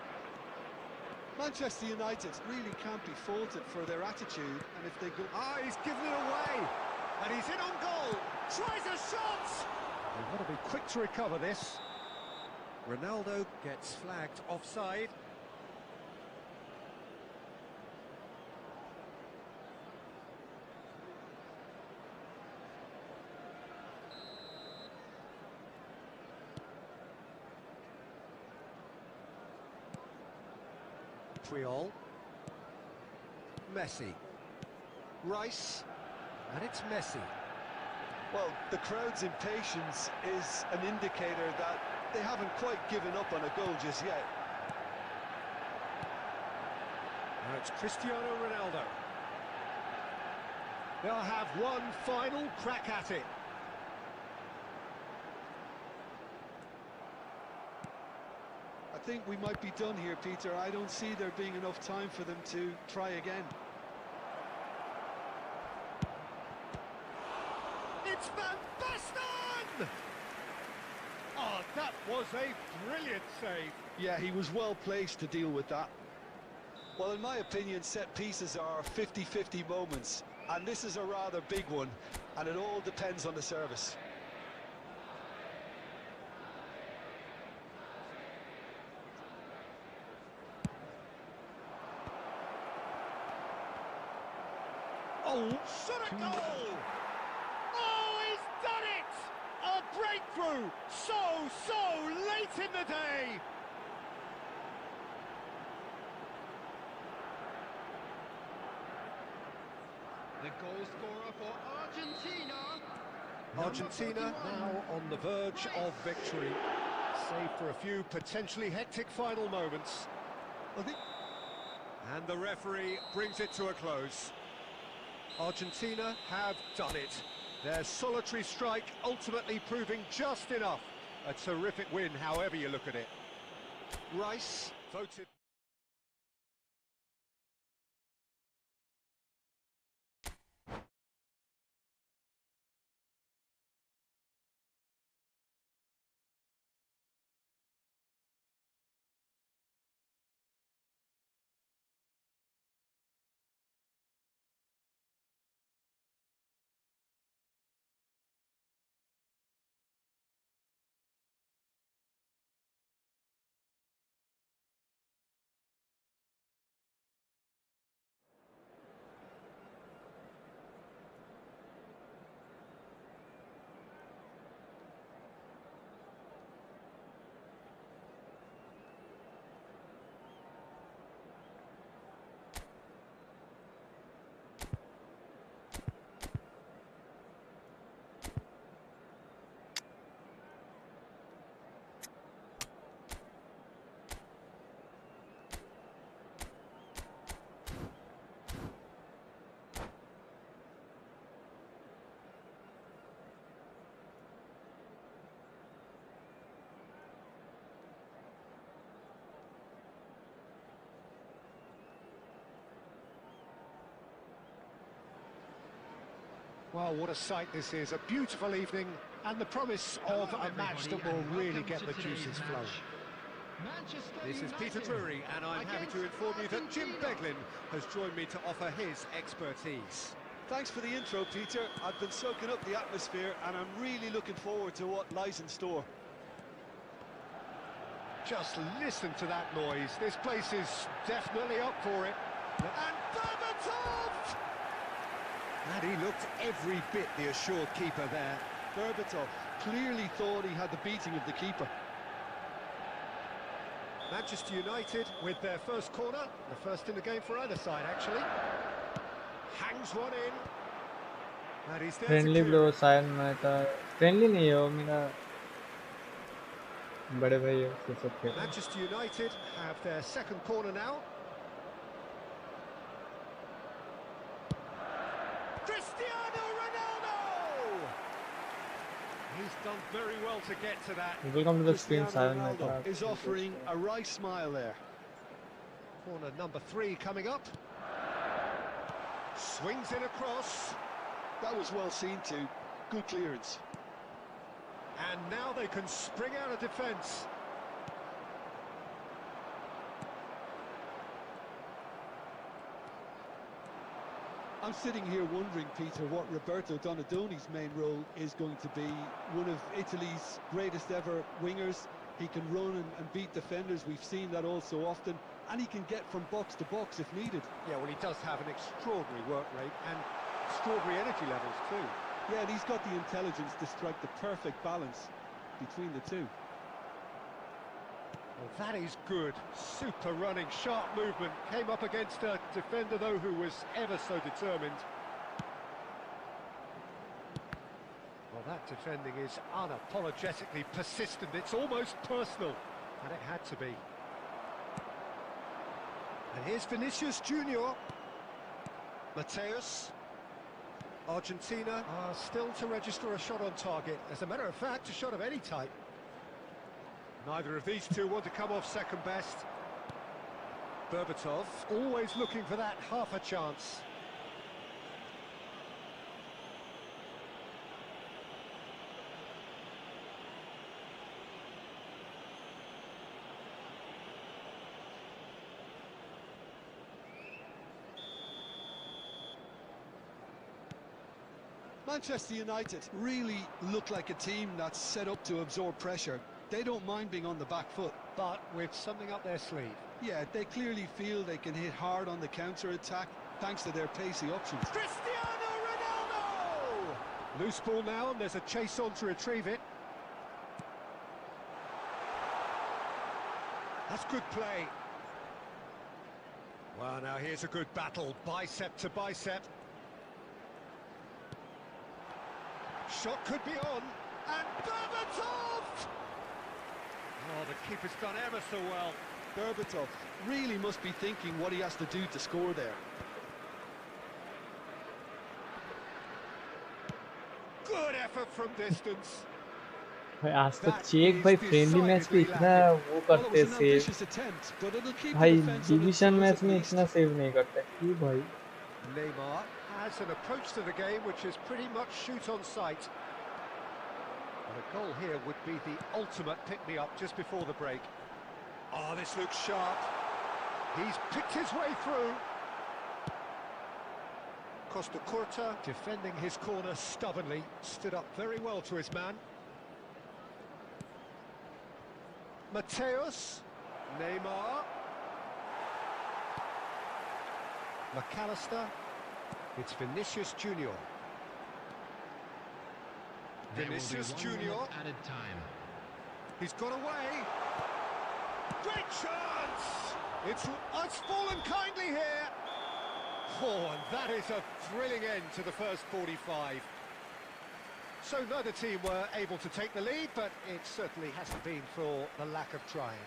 Manchester United really can't be faulted for their attitude, and if they go... Ah, he's given it away, and he's in on goal, tries a shot! They've got to be quick to recover this. Ronaldo gets flagged offside. Puyol. Messi. Rice. And it's Messi. Well, the crowd's impatience is an indicator that they haven't quite given up on a goal just yet. Now it's Cristiano Ronaldo. They'll have one final crack at it. I think we might be done here, Peter. I don't see there being enough time for them to try again. It's Van Basten! Oh, that was a brilliant save. Yeah, he was well placed to deal with that. Well, in my opinion, set pieces are 50-50 moments, and this is a rather big one, and it all depends on the service. Oh, shot a goal! Oh, he's done it! A breakthrough! So late in the day! The goal scorer for Argentina. Argentina now on the verge of victory. Save for a few potentially hectic final moments. And the referee brings it to a close. Argentina have done it. Their solitary strike ultimately proving just enough. A terrific win, however you look at it. Rice voted... Well, what a sight this is. A beautiful evening and the promise of a match that will really get the juices flowing. This is Peter Drury, and I'm happy to inform you that Jim Beglin has joined me to offer his expertise. Thanks for the intro, Peter. I've been soaking up the atmosphere and I'm really looking forward to what lies in store. Just listen to that noise. This place is definitely up for it. And Berbatov! And he looked every bit the assured keeper there. Berbatov clearly thought he had the beating of the keeper. Manchester United with their first corner, the first in the game for either side, actually. Hangs one in. And he's there friendly to bro clear it. शायद मैं था friendly नहीं है वो मेरा बड़े भाई है उससे सब खेल Manchester United have their second corner now. Cristiano Ronaldo! He's done very well to get to that. Welcome to the stream Cristiano शायद मैं था Ronaldo is offering a wry smile there. Corner number 3 coming up. Swings in across. That was well seen too. Good clearance. And now they can spring out of defence. I'm sitting here wondering, Peter, what Roberto Donadoni's main role is going to be. One of Italy's greatest ever wingers. He can run and beat defenders. We've seen that all so often. And he can get from box to box if needed. Yeah, well, he does have an extraordinary work rate and extraordinary energy levels too. Yeah, and he's got the intelligence to strike the perfect balance between the two. Well, that is good. Super running, sharp movement. Came up against a defender, though, who was ever so determined. Well, that defending is unapologetically persistent. It's almost personal, and it had to be. And here's Vinicius Junior. Mateus. Argentina are still to register a shot on target. As a matter of fact, a shot of any type. Neither of these two want to come off second best. Berbatov always looking for that half a chance. Manchester United really look like a team that's set up to absorb pressure. They don't mind being on the back foot. But with something up their sleeve. Yeah, they clearly feel they can hit hard on the counter-attack thanks to their pacey options. Cristiano Ronaldo! Loose ball now, and there's a chase on to retrieve it. That's good play. Well, now here's a good battle, bicep to bicep. Shot could be on, and Berbatov! Oh, the keeper's done ever so well. Berbatov really must be thinking what he has to do to score there. Good effort from distance. भाई आज तक check भाई friendly match पे इतना वो करते save भाई division match में इतना सेव नहीं करते क्यों भाई Neymar has an approach to the game which is pretty much shoot on sight. And a goal here would be the ultimate pick-me-up just before the break. Oh, this looks sharp. He's picked his way through. Costa Curta defending his corner stubbornly, stood up very well to his man. Mateus, Neymar, McAllister, it's Vinicius Junior. Vinicius Junior. Added time. He's got away. Great chance! It's fallen kindly here. Oh, and that is a thrilling end to the first 45. So neither team were able to take the lead, but it certainly hasn't been for the lack of trying.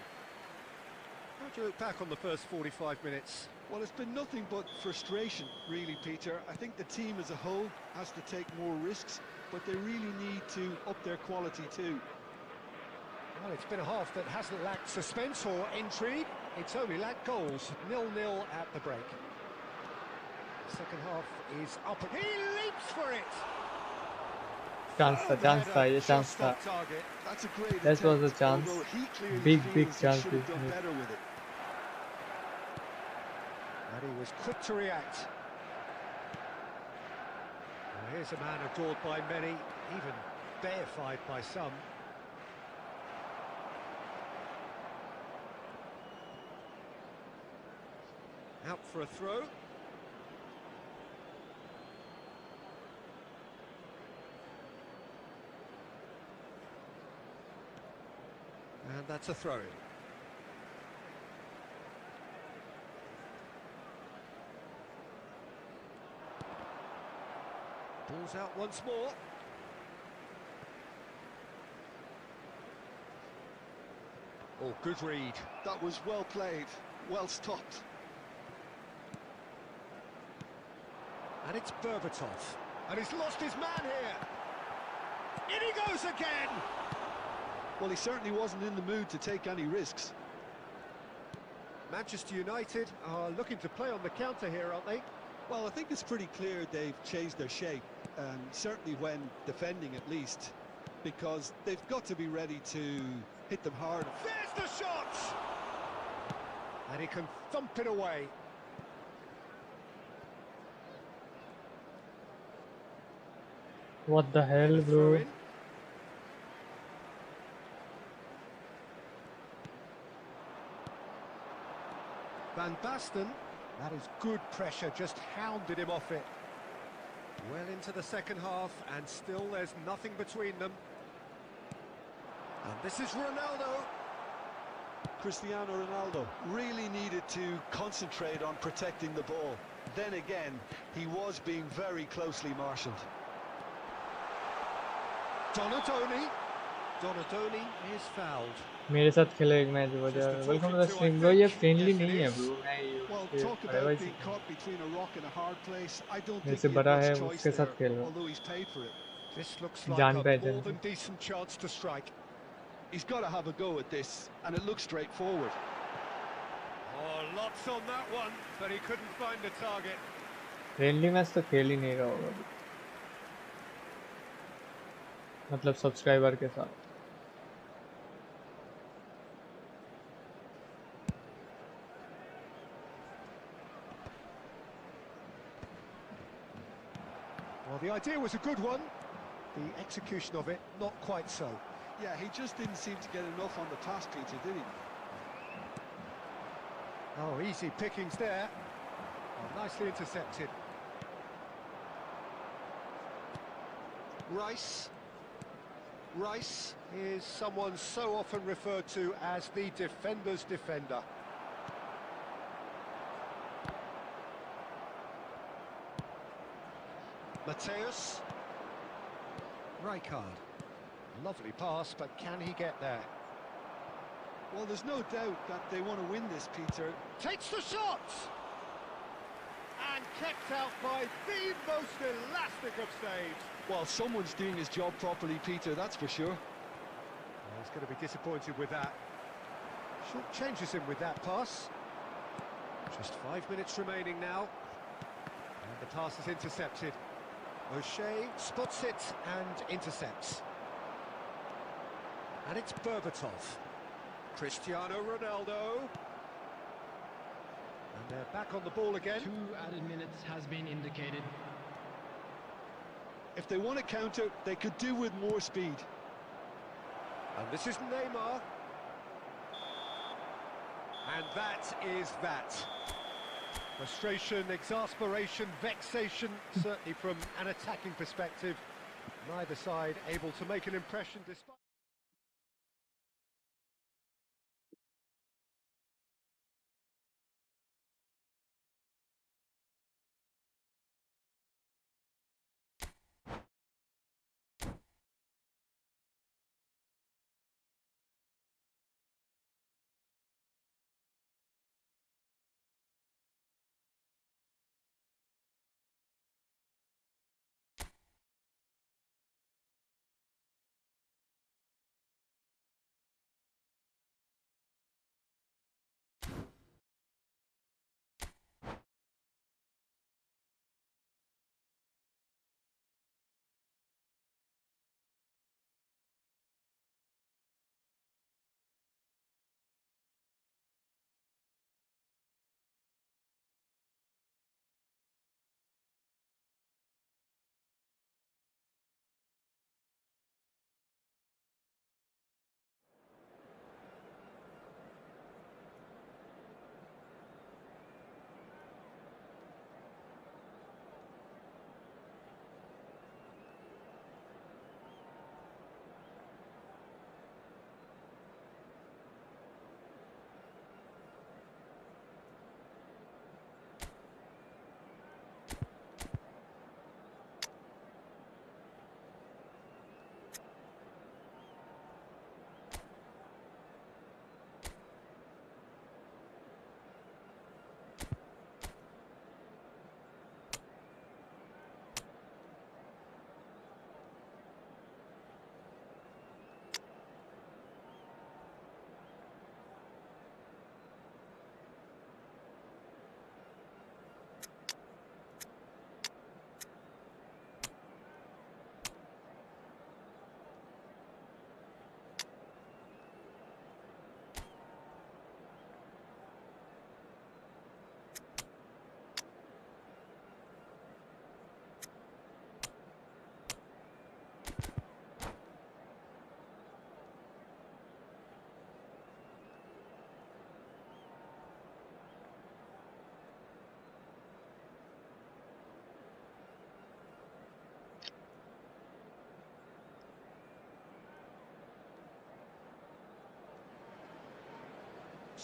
How do you look back on the first 45 minutes? Well, it's been nothing but frustration, really, Peter. I think the team as a whole has to take more risks, but they really need to up their quality too. Well, it's been a half that hasn't lacked suspense or intrigue. It's only lacked goals. 0-0 at the break. Second half is up. He leaps for it. Chance tha, chance tha, ye chance tha. Target. That's a great That was a attempt, chance. although he clearly Big feels he chance should have he's done missed. better with it. And he was quick to react. Well, here's a man adored by many, even deified by some. Out for a throw. And that's a throw-in. Ball's out once more. Oh, good read. That was well played, well stopped. And it's Berbatov. And he's lost his man here. In he goes again! Well, he certainly wasn't in the mood to take any risks. Manchester United are looking to play on the counter here, aren't they? Well, I think it's pretty clear they've changed their shape, certainly when defending at least, because they've got to be ready to hit them hard. There's the shot! And he can thump it away. What the hell, bro? Throw-in. Van Basten, that is good pressure, just hounded him off it. Well into the second half, and still there's nothing between them. And this is Ronaldo. Cristiano Ronaldo really needed to concentrate on protecting the ball. Then again, he was being very closely marshalled. Donatoni. Donatoni is fouled. मेरे साथ खेलो एक match बजा welcome to the stream bro ये friendly नहीं है bro मैं Well, ये talk अरे about भाई being caught between a rock and a hard place. I don't मेरे think से he had बड़ा है much choice उसके there, साथ खेल रहा हूँ although he's paid for it. This looks like जान a पहचान more की than decent chance to strike. He's got to have a go at this, and it looks straightforward. Oh, lots on that one, but he couldn't find the target. Friendly match तो खेल ही नहीं रहा होगा मतलब subscriber के साथ Well, the idea was a good one. The execution of it, not quite so. Yeah, he just didn't seem to get enough on the pass, Peter, did he? Oh, easy pickings there. Oh, nicely intercepted. Rice. Rice is someone so often referred to as the defender's defender. Mateus. Rijkaard. Lovely pass, but can he get there? Well, there's no doubt that they want to win this, Peter. Takes the shot! And kept out by the most elastic of saves. Well, someone's doing his job properly, Peter, that's for sure. Well, he's going to be disappointed with that. Short changes him with that pass. Just 5 minutes remaining now. And the pass is intercepted. O'Shea spots it and intercepts. And it's Berbatov. Cristiano Ronaldo. And they're back on the ball again. 2 added minutes has been indicated. If they want to counter, they could do with more speed. And this is Neymar. And that is that. Frustration, exasperation, vexation, certainly from an attacking perspective. Neither side able to make an impression despite...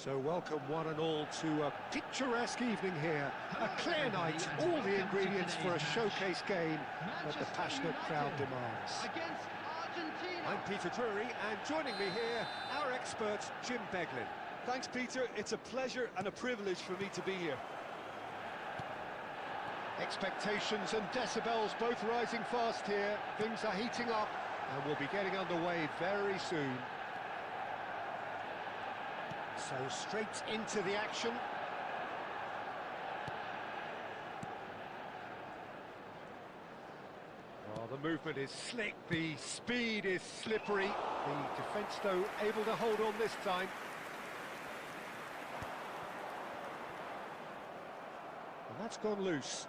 So welcome one and all to a picturesque evening here. A clear night, all the ingredients for a showcase game that the passionate crowd demands. Against Argentina. I'm Peter Drury, and joining me here, our expert, Jim Beglin. Thanks, Peter. It's a pleasure and a privilege for me to be here. Expectations and decibels both rising fast here. Things are heating up, and we'll be getting underway very soon. So straight into the action. Oh, the movement is slick, the speed is slippery. The defence, though, able to hold on this time. And that's gone loose.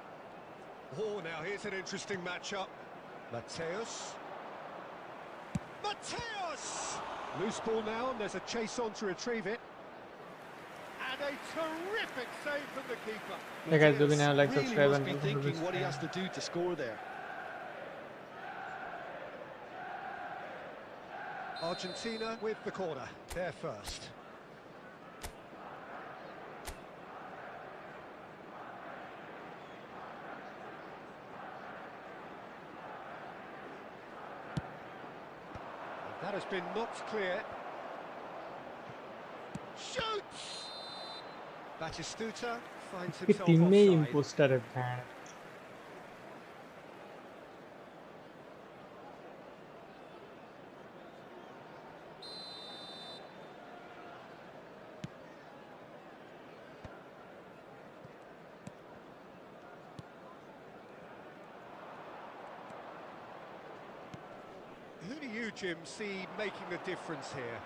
Oh, now here's an interesting matchup. Mateus. Loose ball now, and there's a chase on to retrieve it. And a terrific save from the keeper. Hey guys, do we now like, really subscribe, must and be thinking what he has to do to score there. Argentina with the corner. They're first. That has been knocked clear. Shoots! Batistuta finds himself team offside. imposter है भैंड. Who do you, Jim, see making the difference here?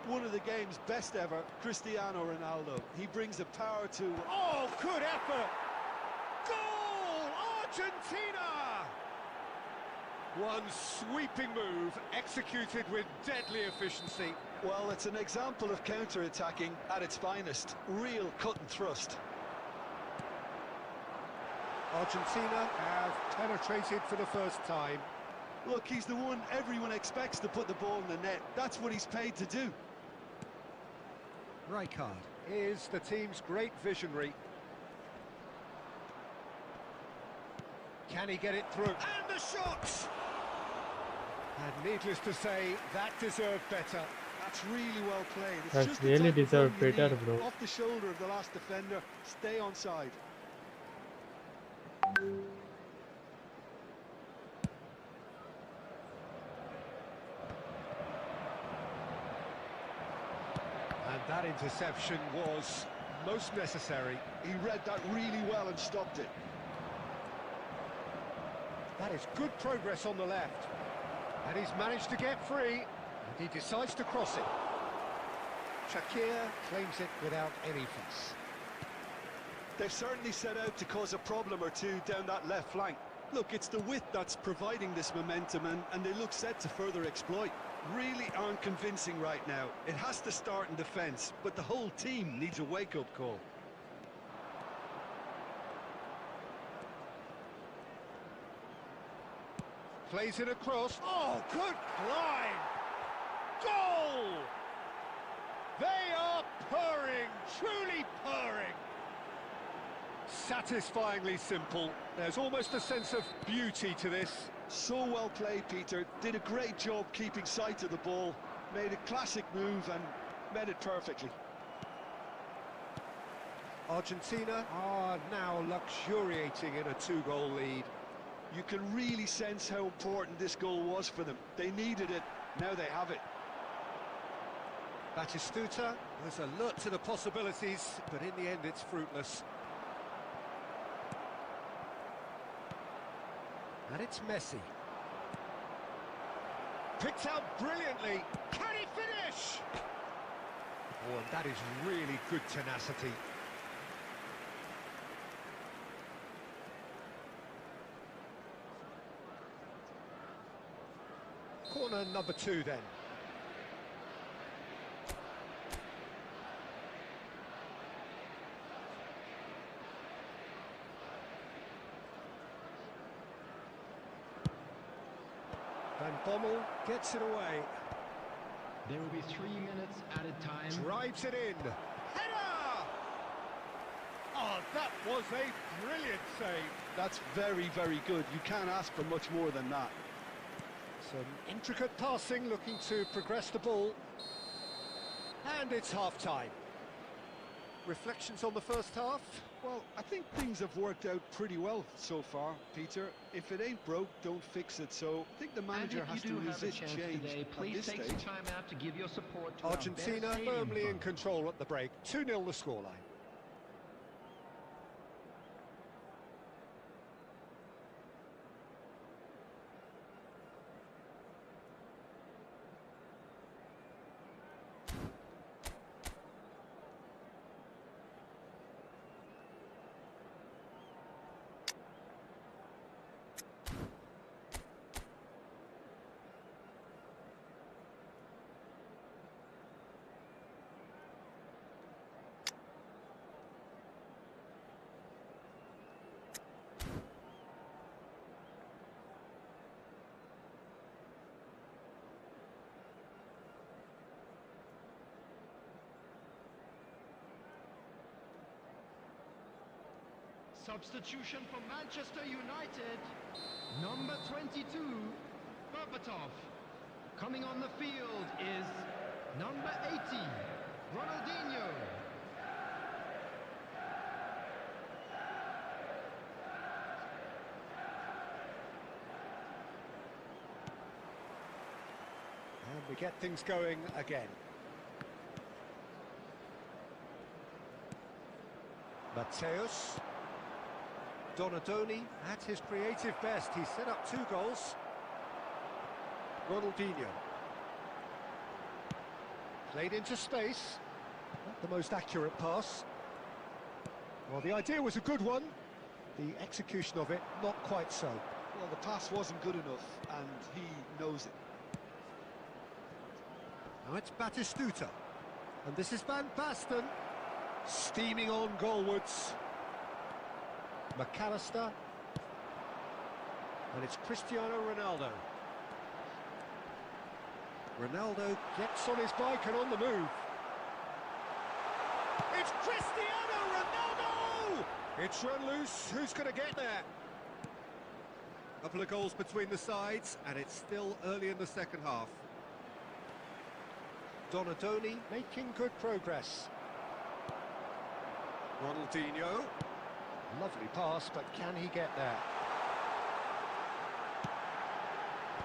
One of the game's best ever, Cristiano Ronaldo. He brings the power to... Oh, good effort! Goal! Argentina! One sweeping move, executed with deadly efficiency. Well, it's an example of counter-attacking at its finest. Real cut and thrust. Argentina have penetrated for the first time. Look, he's the one everyone expects to put the ball in the net. That's what he's paid to do. Rijkaard is the team's great visionary. Can he get it through? And the shots! And needless to say, that deserved better. That's really well played. It's That's just the really type of deserved run you better, need. bro. Off the shoulder of the last defender, stay onside. And that interception was most necessary. He read that really well and stopped it. That is good progress on the left. And he's managed to get free, and he decides to cross it. Shakir claims it without any fuss. They've certainly set out to cause a problem or two down that left flank. Look, it's the width that's providing this momentum, and they look set to further exploit. Really aren't convincing right now. It has to start in defence, but the whole team needs a wake-up call. Plays it across. Oh, good climb! Goal! They are purring, truly purring. Satisfyingly simple. There's almost a sense of beauty to this. So well played, Peter. Did a great job keeping sight of the ball. Made a classic move and met it perfectly. Argentina are now luxuriating in a two-goal lead. You can really sense how important this goal was for them. They needed it, now they have it. Batistuta was alert to the possibilities, but in the end it's fruitless. And it's Messi. Picked out brilliantly. Can he finish? Oh, and that is really good tenacity. Corner number 2 then. Van Bommel gets it away. There will be 3 minutes at a time. Drives it in. Header! Oh, that was a brilliant save. That's very, very good. You can't ask for much more than that. Some intricate passing, looking to progress the ball. And it's half-time. Reflections on the first half? Well, I think things have worked out pretty well so far, Peter. If it ain't broke, don't fix it. So I think the manager has to resist change today, at please this take stage. some time out to give your support to Argentina our best firmly in stadium control at the break. 2-0 the scoreline. Substitution for Manchester United. Number 22, Berbatov. Coming on the field is number 80, Ronaldinho. And we get things going again. Mateus. Donadoni at his creative best. He set up 2 goals. Ronaldinho. Played into space. Not the most accurate pass. Well, the idea was a good one. The execution of it, not quite so. Well, the pass wasn't good enough, and he knows it. Now it's Batistuta. And this is Van Basten. Steaming on goalwards. McAllister. And it's Cristiano Ronaldo. Ronaldo gets on his bike and on the move. It's Cristiano Ronaldo! It's run loose. Who's going to get there? Couple of goals between the sides, and it's still early in the second half. Donadoni making good progress. Ronaldinho. Lovely pass, but can he get there?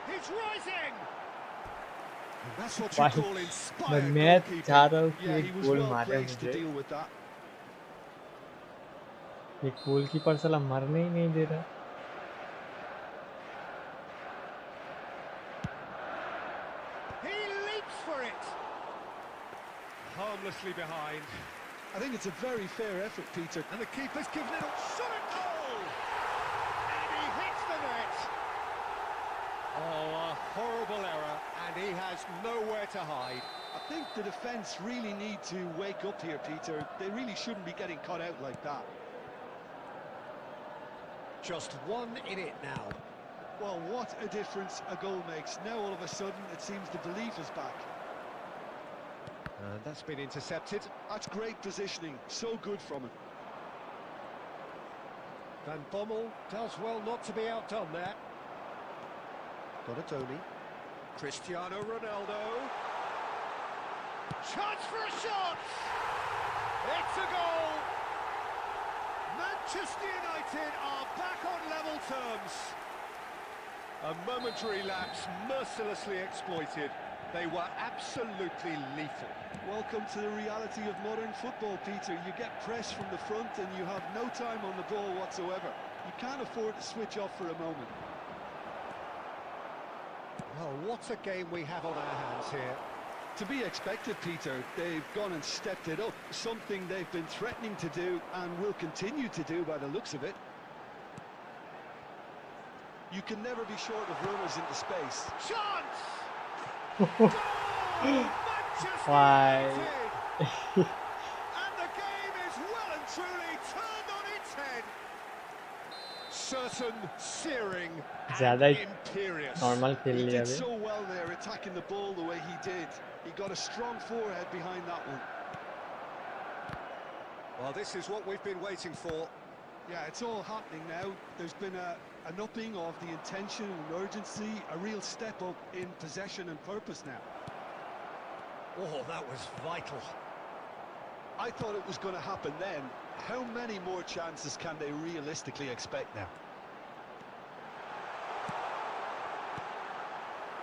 He's rising! And that's what you call inspired मैं goalkeeping. चाह रहा हूँ कि Yeah, एक he was goal well मारे placed to मुझे deal with that. ये goalkeeper साला मरने ही नहीं दे रहा He leaps for it! Harmlessly behind. I think it's a very fair effort, Peter. And the keeper's given it a shot at goal! And he hits the net! Oh, a horrible error, and he has nowhere to hide. I think the defence really need to wake up here, Peter. They really shouldn't be getting caught out like that. Just one in it now. Well, what a difference a goal makes. Now, all of a sudden, it seems the belief is back. And that's been intercepted. That's great positioning. So good from him. Van Bommel does well not to be outdone there. Donadoni. Cristiano Ronaldo. Chance for a shot! It's a goal! Manchester United are back on level terms. A momentary lapse mercilessly exploited. They were absolutely lethal. Welcome to the reality of modern football, Peter. You get pressed from the front and you have no time on the ball whatsoever. You can't afford to switch off for a moment. Well, what a game we have on our hands here. To be expected, Peter. They've gone and stepped it up. Something they've been threatening to do and will continue to do by the looks of it. You can never be short of runners into space. Chance! Goal! Manchester Why? United! And the game is well and truly turned on its head. Certain, searing, ज़्यादा and he imperious. Normal खेल He लिया did अभी so well there, attacking the ball the way he did. He got a strong forehead behind that one. Well, this is what we've been waiting for. Yeah, it's all happening now. There's been an upping of the intention and urgency, a real step up in possession and purpose now. Oh, that was vital. I thought it was going to happen then. How many more chances can they realistically expect now?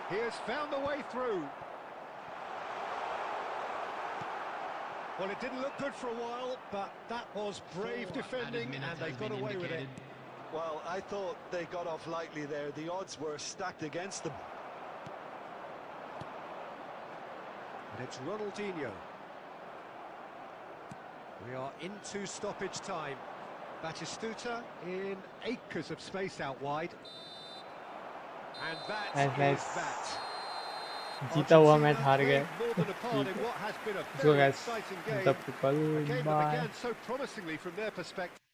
He has found the way through. Well, it didn't look good for a while, but that was brave defending, and they got away with it. Well, I thought they got off lightly there. The odds were stacked against them. And it's Ronaldinho. We are into stoppage time. Batistuta in acres of space out wide. And that Nice, is nice. that. जीता हुआ match हार गए. More than a part in what has been a So very guys, exciting game. the A people, game that bye. began so promisingly from their perspective.